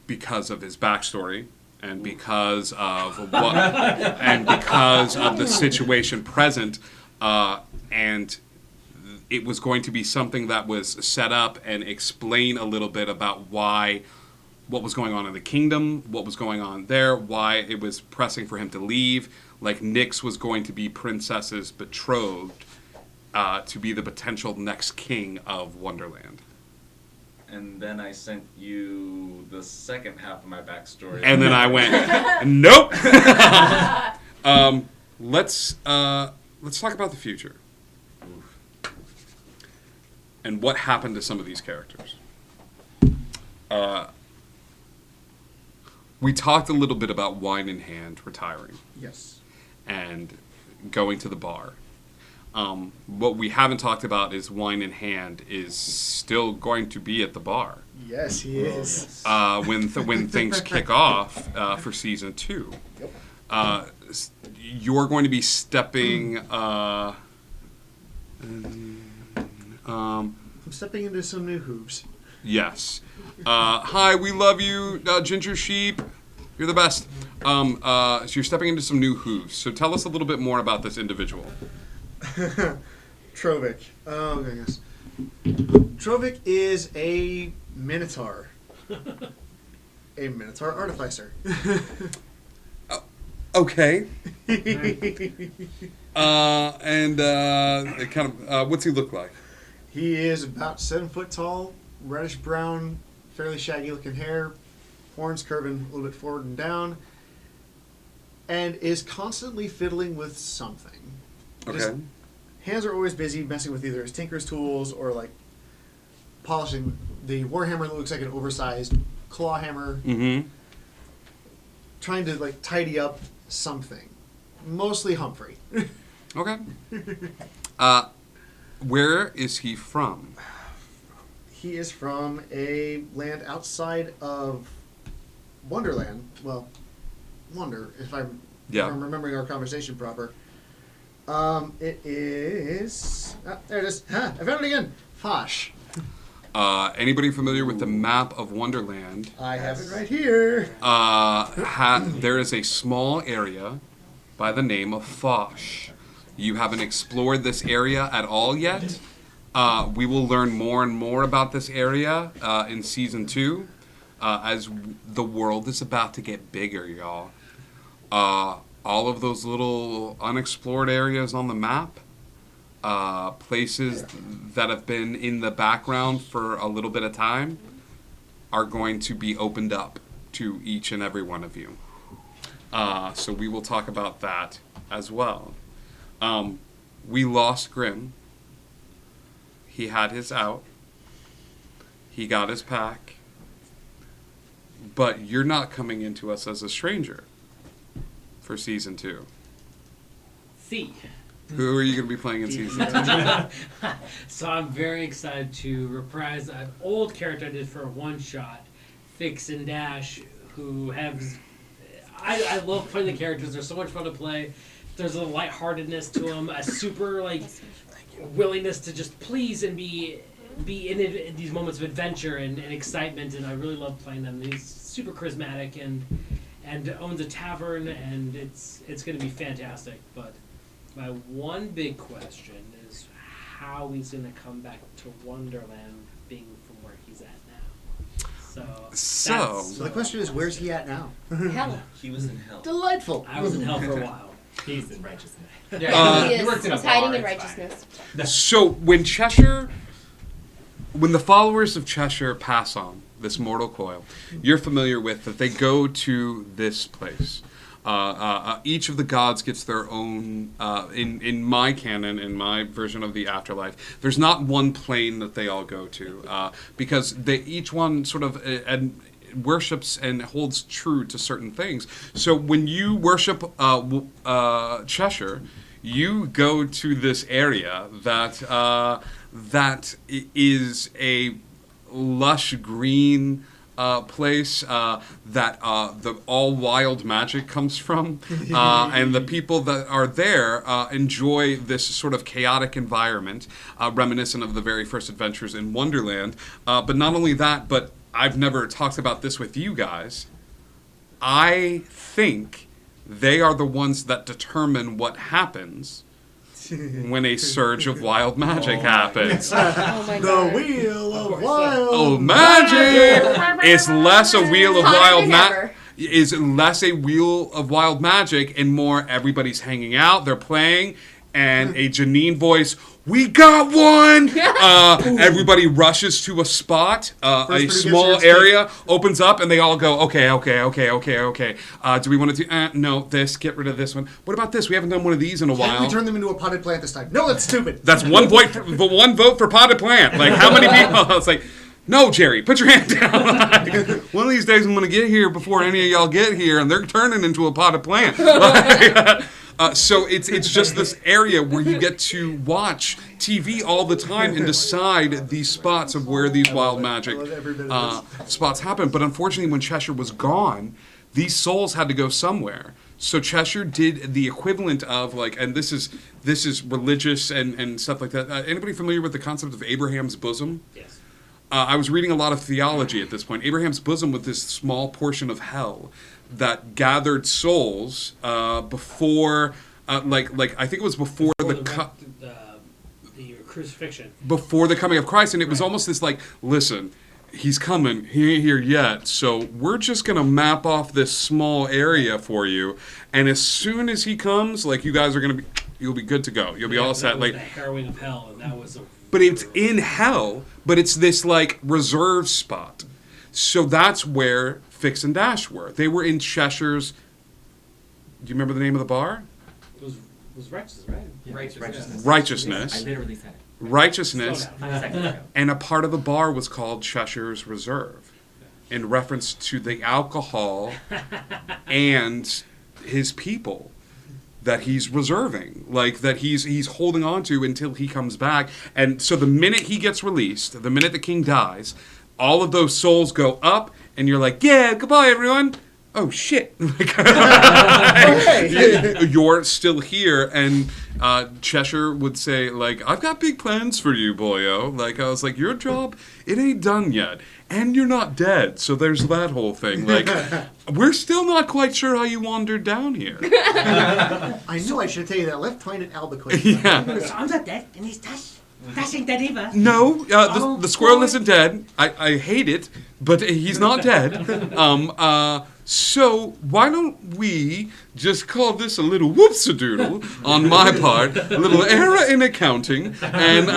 because of his backstory and because of the situation present, and it was going to be something that was set up and explain a little bit about what was going on in the kingdom, what was going on there, why it was pressing for him to leave. Like, Nyx was going to be Princess's betrothed to be the potential next king of Wonderland. And then I sent you the second half of my backstory. And then I went, nope. Let's talk about the future. And what happened to some of these characters. We talked a little bit about Wine in Hand retiring. Yes. And going to the bar. What we haven't talked about is Wine in Hand is still going to be at the bar. Yes, he is. When things kick off for season 2. Yep. You're going to be stepping. I'm stepping into some new hoops. Yes. Hi, we love you, Ginger Sheep. You're the best. So you're stepping into some new hooves. So tell us a little bit more about this individual. Trovik. Oh, goodness. Trovik is a Minotaur. A Minotaur artificer. Okay. What's he look like? He is about 7 foot tall, reddish brown, fairly shaggy looking hair, horns curving a little bit forward and down, and is constantly fiddling with something. Okay. Just, hands are always busy messing with either his tinker's tools or like polishing the warhammer that looks like an oversized claw hammer. Mm-hmm. Trying to like tidy up something. Mostly Humphrey. Okay. Where is he from? He is from a land outside of Wonderland. Well, Wonder, if I'm Yeah. If I'm remembering our conversation proper. It is... there it is. I found it again. Fosh. Anybody familiar with the map of Wonderland? I have it right here. There is a small area by the name of Fosh. You haven't explored this area at all yet. We will learn more and more about this area in Season 2 as the world is about to get bigger, y'all. All of those little unexplored areas on the map, places that have been in the background for a little bit of time, are going to be opened up to each and every one of you. So we will talk about that as well. We lost Grim. He had his out. He got his pack. But you're not coming into us as a stranger for Season 2. See. Who are you going to be playing in Season 2? So I'm very excited to reprise an old character I did for a one-shot, Fix and Dash, who has... I love playing the characters. They're so much fun to play. There's a lightheartedness to them, a super willingness to just please and be in these moments of adventure and excitement, and I really love playing them. He's super charismatic and owns a tavern, and it's going to be fantastic. But my one big question is how he's going to come back to Wonderland, being from where he's at now. So the question is, where's he at now? Hell. He was in hell. Delightful. I was in hell for a while. He's in righteousness. Yeah, He he is. worked in a He's hiding bar, in it's righteousness. So when the followers of Cheshire pass on this mortal coil, you're familiar with that they go to this place. Each of the gods gets their own, in my canon, in my version of the afterlife, there's not one plane that they all go to, because each one sort of worships and holds true to certain things. So when you worship Cheshire, you go to this area that is a lush green place that the all wild magic comes from, and the people that are there enjoy this sort of chaotic environment, reminiscent of the very first adventures in Wonderland. But not only that, but I've never talked about this with you guys. I think they are the ones that determine what happens when a surge of wild magic happens. Oh my The god. wheel of wild Oh, magic! It's less a wheel of Hotter wild than magic. ever. Is less a wheel of wild magic and more everybody's hanging out, they're playing, and a Janine voice, "We got one!" Everybody rushes to a spot, a small area opens up, and they all go, okay. Do we want to do, no, this, get rid of this one. What about this? We haven't done one of these in a Can while. we turn them into a potted plant this time? No, that's stupid. That's one vote for potted plant. Like, how many people? It's like, no, Jerry, put your hand down. Like, one of these days I'm going to get here before any of y'all get here, and they're turning into a potted plant. So it's just this area where you get to watch TV all the time and decide these spots of where these wild magic spots happen. But unfortunately, when Cheshire was gone, these souls had to go somewhere. So Cheshire did the equivalent of and this is religious and stuff like that. Anybody familiar with the concept of Abraham's bosom? Yes. I was reading a lot of theology at this point. Abraham's bosom was this small portion of hell that gathered souls before, I think it was before the crucifixion. Before the coming of Christ, and it was almost this listen, he's coming, he ain't here yet, so we're just gonna map off this small area for you, and as soon as he comes, you guys are you'll be good to go. You'll be all set. The harrowing of hell, and that was but it's in hell, but it's this reserved spot. So that's where Fix and Dash were. They were in Cheshire's. Do you remember the name of the bar? It was Righteousness, right? Yeah. Righteousness. Righteousness. I literally said it. Righteousness. Slow And a part of the bar was called Cheshire's Reserve, in reference to the alcohol and his people that he's reserving, that he's holding on to until he comes back. And so the minute he gets released, the minute the king dies, all of those souls go up, and you're like, yeah, goodbye, everyone. oh shit, like, Okay. you're still here. And Cheshire would say, like, I've got big plans for you, boyo. Like, I was like, your job, it ain't done yet. And you're not dead, so there's that whole thing. Like, we're still not quite sure how you wandered down here. I knew I should tell you that. I left Twine at Albuquerque. Yeah. So I'm not dead, and he's Dash. Dash ain't dead either. No, Oh, the squirrel boy. isn't dead. I hate it, but he's not dead. So why don't we just call this a little whoops-a-doodle on my part, a little error in accounting, and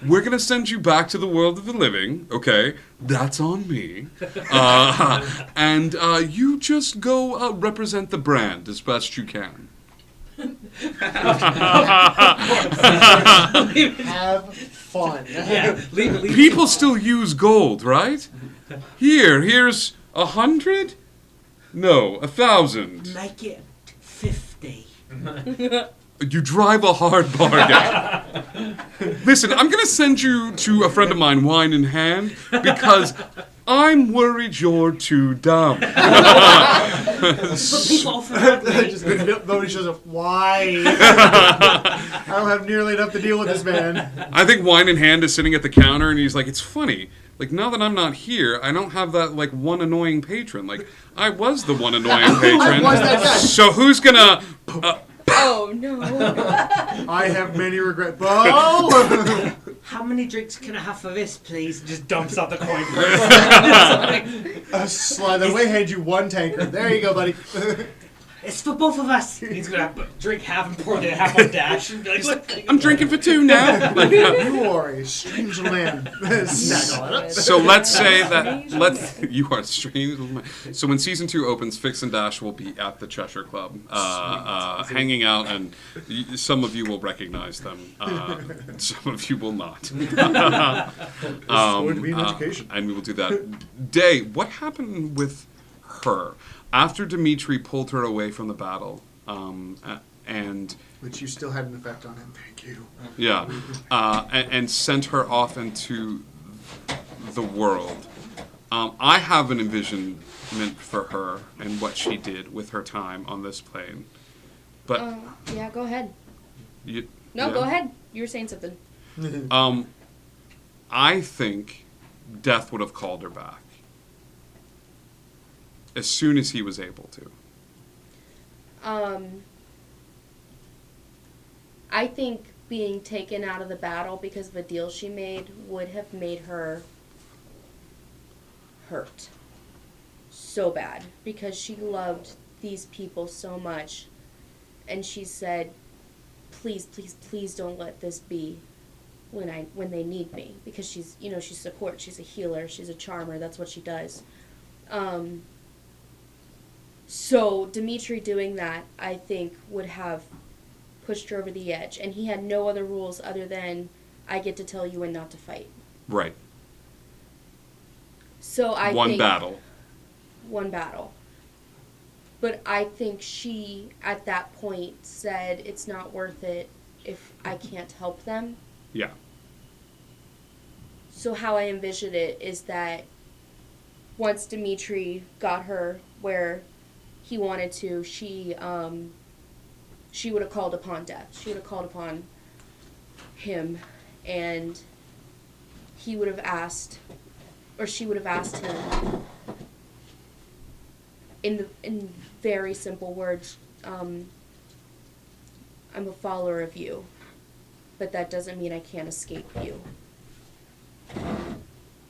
we're gonna send you back to the world of the living. Okay, that's on me. And you just go represent the brand as best you can. Have fun. Yeah, leave People still use gold, right? Here's 100? No, 1,000. Make it 50. You drive a hard bargain. Listen, I'm gonna send you to a friend of mine, wine in hand, because I'm worried you're too dumb. But people often Just nobody shows up. Why? I don't have nearly enough to deal with this man. I think wine in hand is sitting at the counter, and he's like, it's funny. Like, now that I'm not here, I don't have that, like, one annoying patron. Like, I was the one annoying patron. I was that guy. So who's gonna... Oh no. I have many regrets. Oh! How many drinks can I have for this, please? Just dumps out the coin. Slide that way, hand you one tankard. There you go, buddy. It's for both of us. He's gonna drink half and pour the half on Dash and be like, look. I'm drinking for two now. Like, You are a strange man. Snag all that up. so let's say that you are strange. So when season 2 opens, Fix and Dash will be at the Cheshire Club, hanging out, and some of you will recognize them. Some of you will not. going to be an education. And we will do that. Day, what happened with her after Dimitri pulled her away from the battle? And Which you still had an effect on him. Thank you. yeah, and sent her off into the world. I have an envisionment for her and what she did with her time on this plane. But Yeah, go ahead. you, No, yeah. go ahead. You were saying something. I think Death would have called her back as soon as he was able to. I think being taken out of the battle because of a deal she made would have made her hurt so bad because she loved these people so much, and she said, please, please, please don't let this be when they need me, because she's support, she's a healer, she's a charmer, that's what she does. So Dimitri doing that, I think, would have pushed her over the edge, and he had no other rules other than, I get to tell you when not to fight. Right. So I One think battle. One battle. But I think she, at that point, said it's not worth it if I can't help them. Yeah. So how I envision it is that once Dimitri got her where he wanted to, she would have called upon Death. She would have called upon him, and he would have asked, or she would have asked him in very simple words, I'm a follower of you, but that doesn't mean I can't escape you.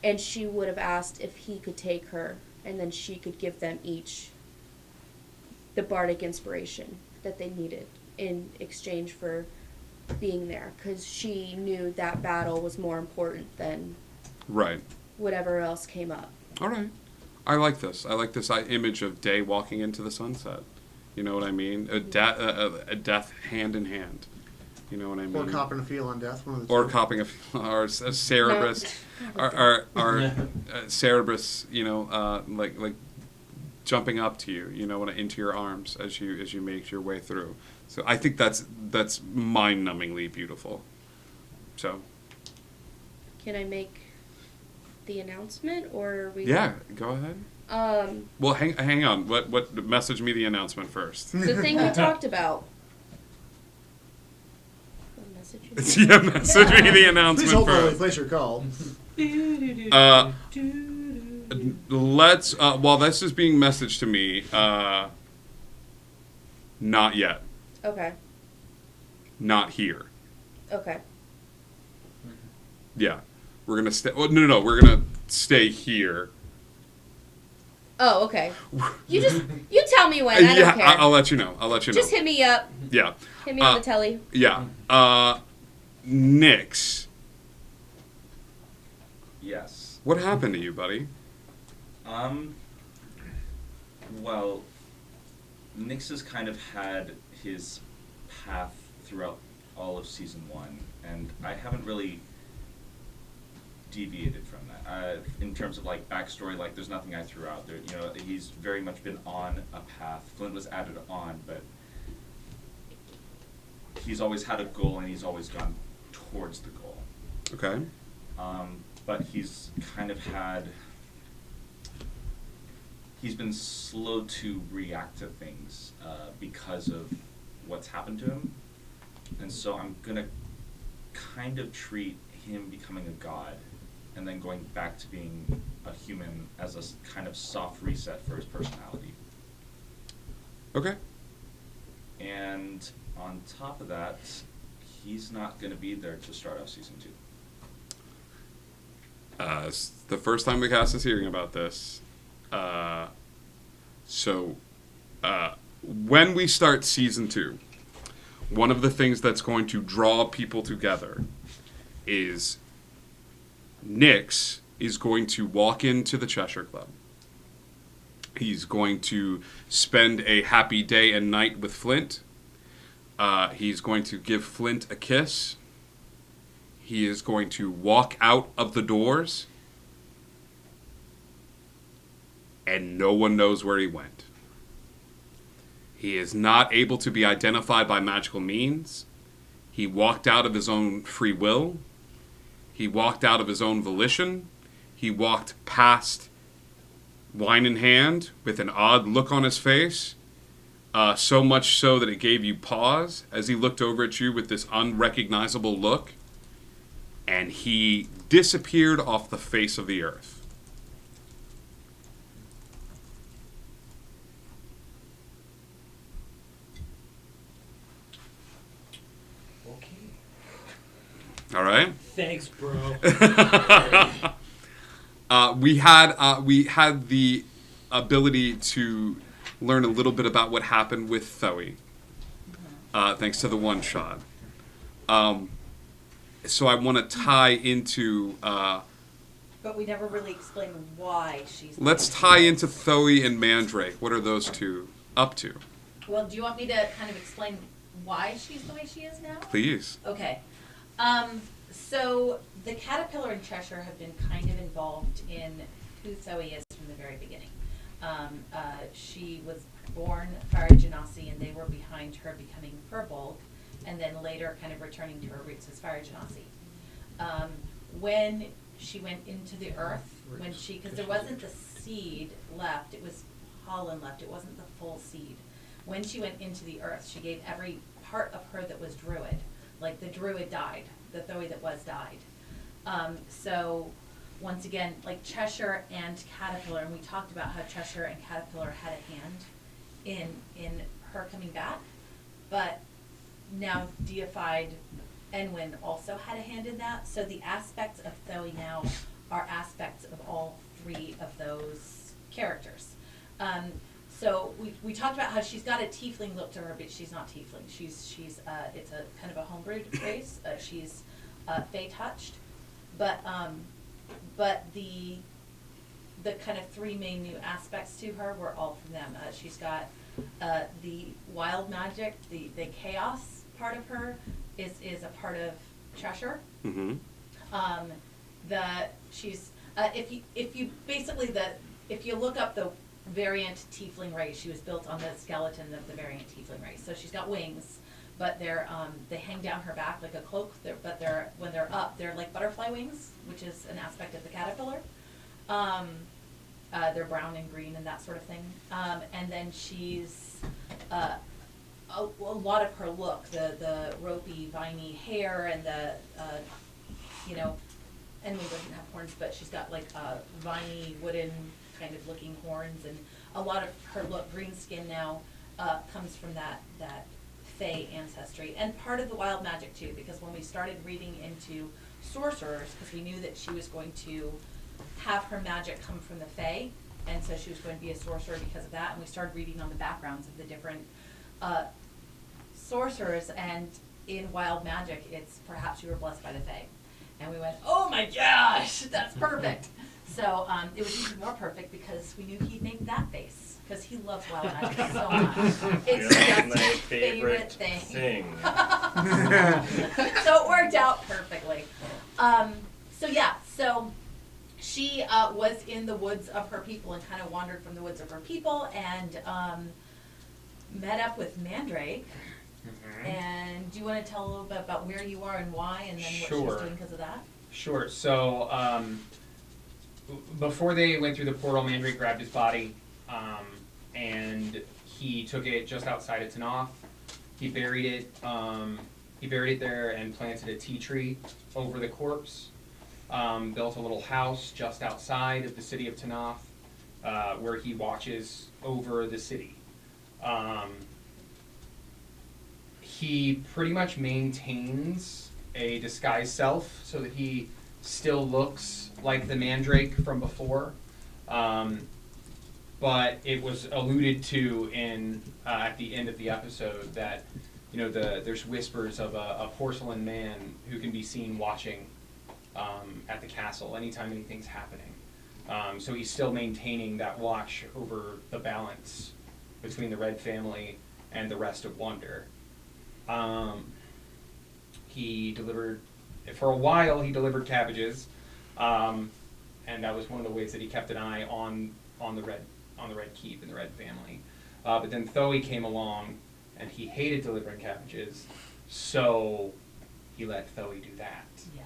And she would have asked if he could take her, and then she could give them each the bardic inspiration that they needed in exchange for being there, because she knew that battle was more important than Right. whatever else came up. All right. I like this. I like this image of Day walking into the sunset. You know what I mean? A death hand in hand. You know what I mean? Or copping a feel on Death. One of the Or two. copping or Cerebrus, or Cerebrus. You know, like jumping up to you. You know, into your arms as you make your way through. So I think that's mind-numbingly beautiful. So. Can I make the announcement, or are we? Yeah, go ahead. Well, hang on. What? Message me the announcement first. The thing we talked about. Message Yeah, message me the announcement Please hold while we first. place your call. Let's. While this is being messaged to me, not yet. Okay. Not here. Okay. Yeah, we're gonna stay. Well, no. We're gonna stay here. Oh, okay. You tell me when. I don't care. I'll let you know. Just hit me up. Yeah. Hit me on the telly. Yeah. Nyx. Yes. What happened to you, buddy? Well, Nyx has kind of had his path throughout all of season 1, and I haven't really deviated from that. In terms of like backstory, like there's nothing I threw out there. You know, he's very much been on a path. Flint was added on, but he's always had a goal, and he's always gone towards the goal. Okay. But he's kind of had. He's been slow to react to things because of what's happened to him, and so I'm gonna kind of treat him becoming a god and then going back to being a human as a kind of soft reset for his personality. Okay. And on top of that, he's not going to be there to start off season 2. It's the first time the cast is hearing about this. When we start season 2, one of the things that's going to draw people together is Nyx is going to walk into the Cheshire Club. He's going to spend a happy day and night with Flint. He's going to give Flint a kiss. He is going to walk out of the doors. And no one knows where he went. He is not able to be identified by magical means. He walked out of his own free will. He walked out of his own volition. He walked past wine in hand with an odd look on his face. So much so that it gave you pause as he looked over at you with this unrecognizable look. And he disappeared off the face of the earth. All right. Thanks, bro. We had the ability to learn a little bit about what happened with Thoe, thanks to the one shot. So I want to tie into. But we never really explained why she's. Let's tie into Thoe and Mandrake. What are those two up to? Well, do you want me to kind of explain why she's the way she is now? Please. Okay. So the caterpillar and Cheshire have been kind of involved in who Thoe is from the very beginning. She was born Farah Genasi, and they were behind her becoming Firbolg, and then later kind of returning to her roots as Farah Genasi. When she went into the earth, because there wasn't the seed left, it was pollen left, it wasn't the full seed. When she went into the earth, she gave every part of her that was druid. Like the druid died, the Thoe that was died. So once again, like Cheshire and Caterpillar, and we talked about how Cheshire and Caterpillar had a hand in her coming back, but now deified Enwin also had a hand in that. So the aspects of Thoe now are aspects of all three of those characters. So we talked about how she's got a tiefling look to her, but she's not tiefling. She's it's a kind of a homebred race. She's fey touched, but the kind of three main new aspects to her were all from them. She's got the wild magic, the chaos part of her is a part of Cheshire. Mm-hmm. If you look up the variant tiefling race, she was built on the skeleton of the variant tiefling race. So she's got wings, but they hang down her back like a cloak. But when they're up, they're like butterfly wings, which is an aspect of the caterpillar. They're brown and green and that sort of thing. And then she's a lot of her look, the ropey, viney hair and the Enwin doesn't have horns, but she's got like viney, wooden kind of looking horns, and a lot of her look, green skin now, comes from that Fae ancestry, and part of the wild magic too, because when we started reading into sorcerers, because we knew that she was going to have her magic come from the Fae, and so she was going to be a sorcerer because of that, and we started reading on the backgrounds of the different sorcerers, and in wild magic, it's perhaps you were blessed by the Fae. And we went, oh my gosh, that's perfect. So it was even more perfect because we knew he'd make that face, because he loves wild magic so much. It's just my his favorite thing. thing. So it worked out perfectly. So she was in the woods of her people and kind of wandered from the woods of her people and met up with Mandrake. And do you want to tell a little bit about where you are and why, and then what she was doing because of that? Sure. So before they went through the portal, Mandrake grabbed his body, and he took it just outside of Tanoth. He buried it. He buried it there and planted a tea tree over the corpse. Built a little house just outside of the city of Tanoth, where he watches over the city. He pretty much maintains a disguised self so that he still looks like the Mandrake from before. But it was alluded to in at the end of the episode that there's whispers of a porcelain man who can be seen watching at the castle anytime anything's happening. So he's still maintaining that watch over the balance between the Red family and the rest of Wonder. He delivered, for a while, he delivered cabbages, and that was one of the ways that he kept an eye on the Red Keep and the Red family. But then Thoe came along, and he hated delivering cabbages, so he let Thoe do that.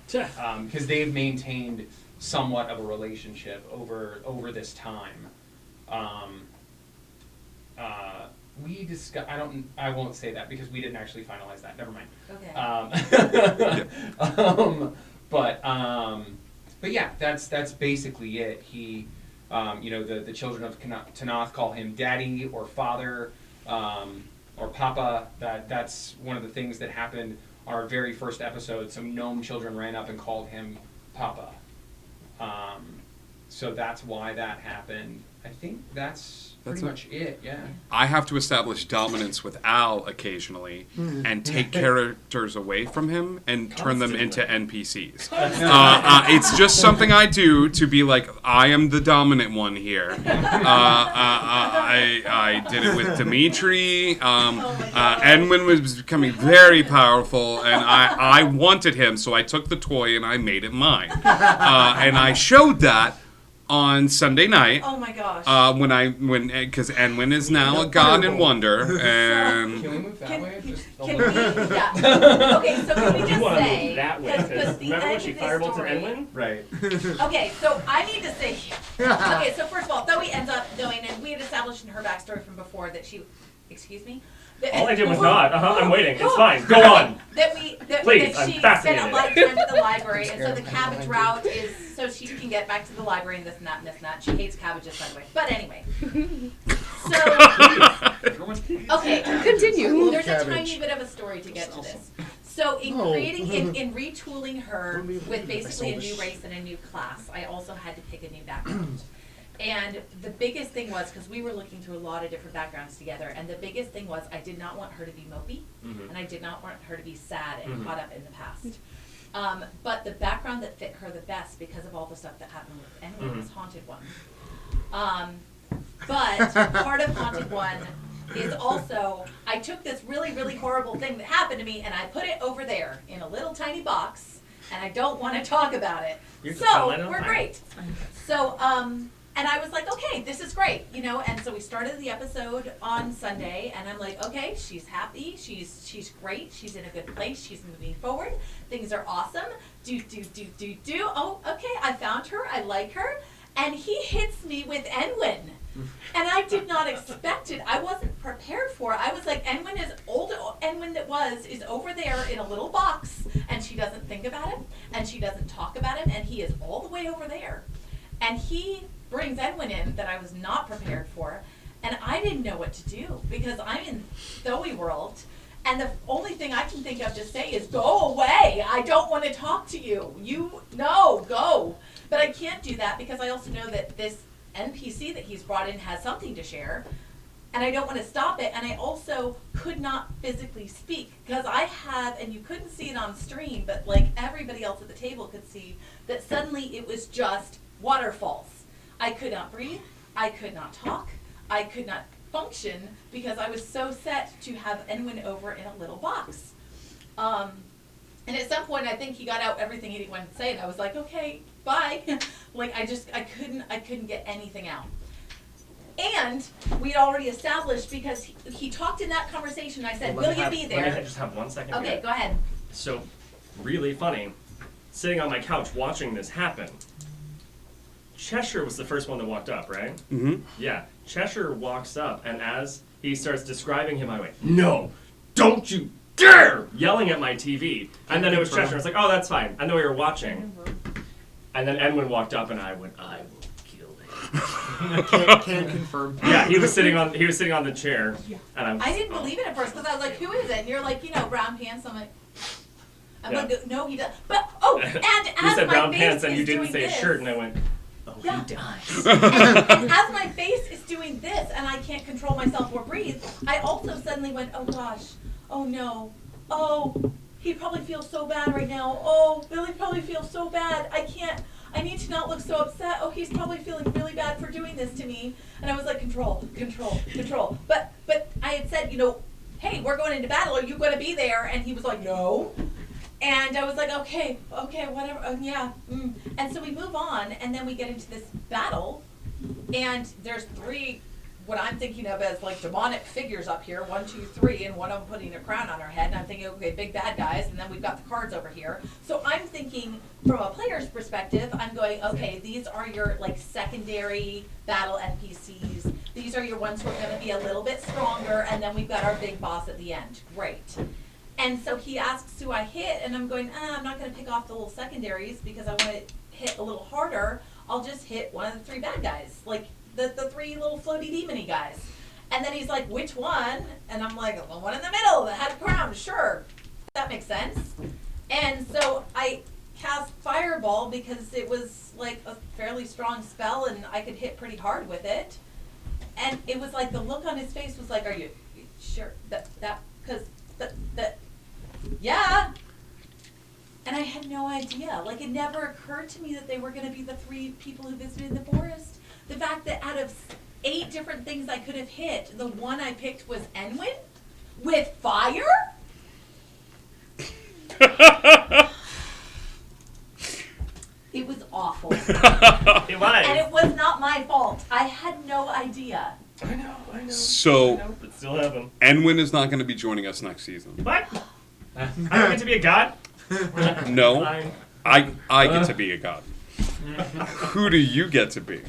Yeah. Because they've maintained somewhat of a relationship over this time. We discussed. I won't say that because we didn't actually finalize that. Never mind. Okay. But yeah, that's basically it. He, the children of Tanoth call him Daddy or Father, or Papa. That's one of the things that happened our very first episode. Some gnome children ran up and called him Papa. So that's why that happened. I think that's pretty much it, yeah. I have to establish dominance with Al occasionally and take characters away from him and turn them into NPCs. It's just something I do to be like, I am the dominant one here. I did it with Dimitri. Enwin was becoming very powerful, and I wanted him, so I took the toy and I made it mine. And I showed that on Sunday night. Oh my gosh. Because Enwin is now a god in Wonder, and Can we move that way? Can we? Yeah. Okay, so can we just say? That way, because remember when she firebolted Enwin? Right. Okay, so I need to say. Okay, so first of all, Thoe ends up knowing, and we had established in her backstory from before that she. Excuse me. All I did was nod. I'm waiting. It's fine. Go on. Please, I'm she spent fascinated. a lot of time at the library, and so the cabbage route is so she can get back to the library and this and that and this and that. She hates cabbages, by the way. But anyway. So, okay, Continue. There's a tiny bit of a story to get to this. So in creating, in retooling her with basically a new race and a new class, I also had to pick a new background. And the biggest thing was, because we were looking through a lot of different backgrounds together, and the biggest thing was I did not want her to be mopey, and I did not want her to be sad and caught up in the past. But the background that fit her the best, because of all the stuff that happened with Enwin, was Haunted One. But part of Haunted One is also, I took this really, really horrible thing that happened to me, and I put it over there in a little tiny box, and I don't want to talk about it. So, we're great. So, and I was like, okay, this is great, and so we started the episode on Sunday, and I'm like, okay, she's happy, she's great, she's in a good place, she's moving forward, things are awesome, oh, okay, I found her, I like her, and he hits me with Enwin. And I did not expect it. I wasn't prepared for it. I was like, Enwin is old. Enwin is over there in a little box, and she doesn't think about him, and she doesn't talk about him, and he is all the way over there. And he brings Enwin in that I was not prepared for, and I didn't know what to do because I'm in Zoe world, and the only thing I can think of to say is, go away. I don't want to talk to you. Go. But I can't do that because I also know that this NPC that he's brought in has something to share, and I don't want to stop it. And I also could not physically speak because I have, and you couldn't see it on stream, but like everybody else at the table could see, that suddenly it was just waterfalls. I could not breathe, I could not talk, I could not function because I was so set to have Enwin over in a little box. And at some point I think he got out everything he wanted to say, and I was like, okay, bye. Like I couldn't get anything out. And we'd already established, because he talked in that conversation, I said, will you be there? Let me just have 1 second. Okay, here. go ahead. So, really funny, sitting on my couch watching this happen, Cheshire was the first one that walked up, right? Mm-hmm. Yeah, Cheshire walks up, and as he starts describing him, I went, no, don't you dare! Yelling at my TV. And then it was Cheshire. I was like, oh, that's fine. I know you're watching. And then Edwin walked up, and I went, I will kill him. Can't confirm. Yeah, he was sitting on the chair, and I didn't believe it at first because I was like, who is it? And you're like, brown pants. I'm like, no, he does. But, and you as said my brown face pants, and is you didn't doing say this, shirt, and I went, oh, Yeah. he does. and as my face is doing this and I can't control myself or breathe, I also suddenly went, oh gosh, oh no, oh, he probably feels so bad right now. Oh, Billy probably feels so bad. I need to not look so upset. Oh, he's probably feeling really bad for doing this to me. And I was like, control. But I had said, hey, we're going into battle. Are you going to be there? And he was like, no. And I was like, okay, whatever, yeah. And so we move on, and then we get into this battle, and there's 3, what I'm thinking of as like demonic figures up here, 1, 2, 3, and one of them putting a crown on her head, and I'm thinking, okay, big bad guys, and then we've got the cards over here. So I'm thinking, from a player's perspective, I'm going, okay, these are your like secondary battle NPCs. These are your ones who are going to be a little bit stronger, and then we've got our big boss at the end. Great. And so he asks who I hit, and I'm going, I'm not going to pick off the little secondaries because I want to hit a little harder. I'll just hit one of the 3 bad guys, like the 3 little floaty demony guys. And then he's like, which one? And I'm like, the one in the middle that had a crown, sure. That makes sense. And so I cast Fireball because it was like a fairly strong spell, and I could hit pretty hard with it. And it was like the look on his face was like, are you sure that yeah. And I had no idea. Like, it never occurred to me that they were going to be the 3 people who visited the forest. The fact that out of 8 different things I could have hit, the one I picked was Enwin with fire? It was awful. It was. And it was not my fault. I had no idea. I know. So, But still happen. Enwin is not going to be joining us next season. What? I don't get to be a god? No, Fine. I get to be a god. Who do you get to be?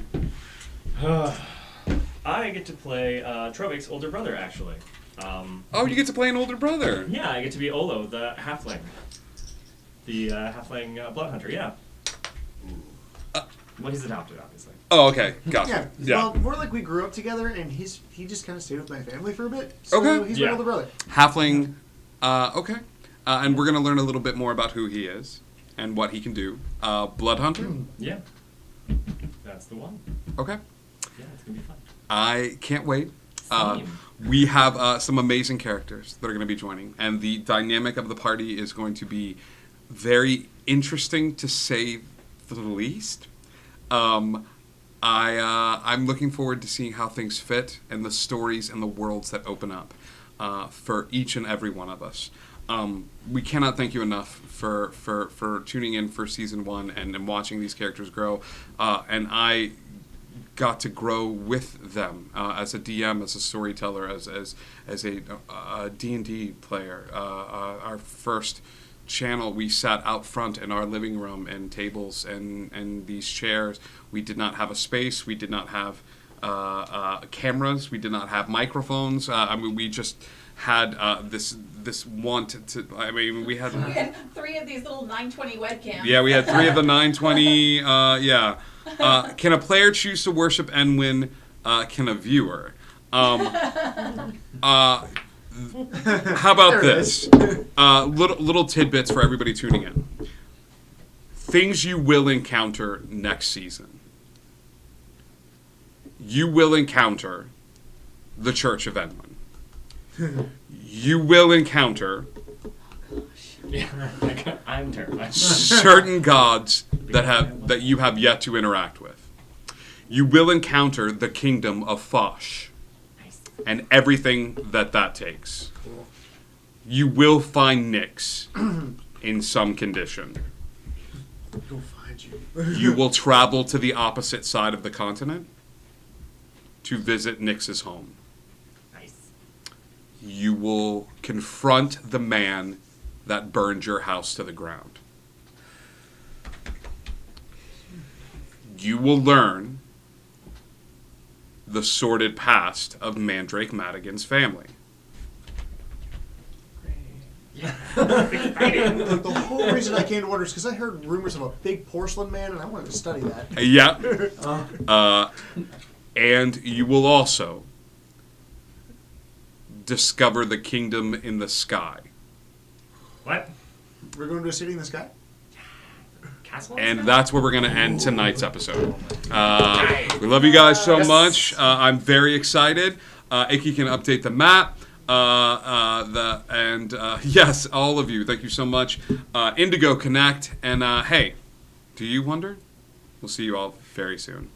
I get to play Trovik's older brother, actually. Oh, you get to play an older brother. Yeah, I get to be Olo, the halfling. The halfling blood hunter, yeah. Well, he's adopted, obviously. Oh, okay, gotcha. Yeah. Well, more like we grew up together, and he just kind of stayed with my family for a bit. So Okay. he's my older brother. Halfling, okay. And we're going to learn a little bit more about who he is and what he can do. Blood Hunter? Yeah. That's the one. Okay. Yeah, it's going to be fun. I can't wait. Same. We have some amazing characters that are going to be joining, and the dynamic of the party is going to be very interesting, to say the least. I'm looking forward to seeing how things fit and the stories and the worlds that open up for each and every one of us. We cannot thank you enough for tuning in for season 1 and watching these characters grow. And I got to grow with them as a DM, as a storyteller, as a D&D player. Our first channel, we sat out front in our living room and tables and these chairs. We did not have a space. We did not have cameras. We did not have microphones. I mean, we just had this want to. I mean, we had. We had 3 of these little 920 webcams. Yeah, we had 3 of the 920. Yeah. Can a player choose to worship and win? Can a viewer? How about this? Little tidbits for everybody tuning in. Things you will encounter next season. You will encounter the Church of Enwyn. You will encounter Yeah, I'm terrified. certain gods that you have yet to interact with. You will encounter the kingdom of Fosh and everything that takes. You will find Nyx in some condition. Go find you. You will travel to the opposite side of the continent to visit Nyx's home. Nice. You will confront the man that burned your house to the ground. You will learn the sordid past of Mandrake Madigan's family. Look, the whole reason I came to Order is because I heard rumors of a big porcelain man, and I wanted to study that. Yeah. And you will also discover the kingdom in the sky. What? We're going to a city in the sky? Castle? And that's where we're going to end tonight's episode. We love you guys so much. I'm very excited. Icky can update the map. Yes, all of you, thank you so much. Indigo Connect. And hey, do you wonder? We'll see you all very soon.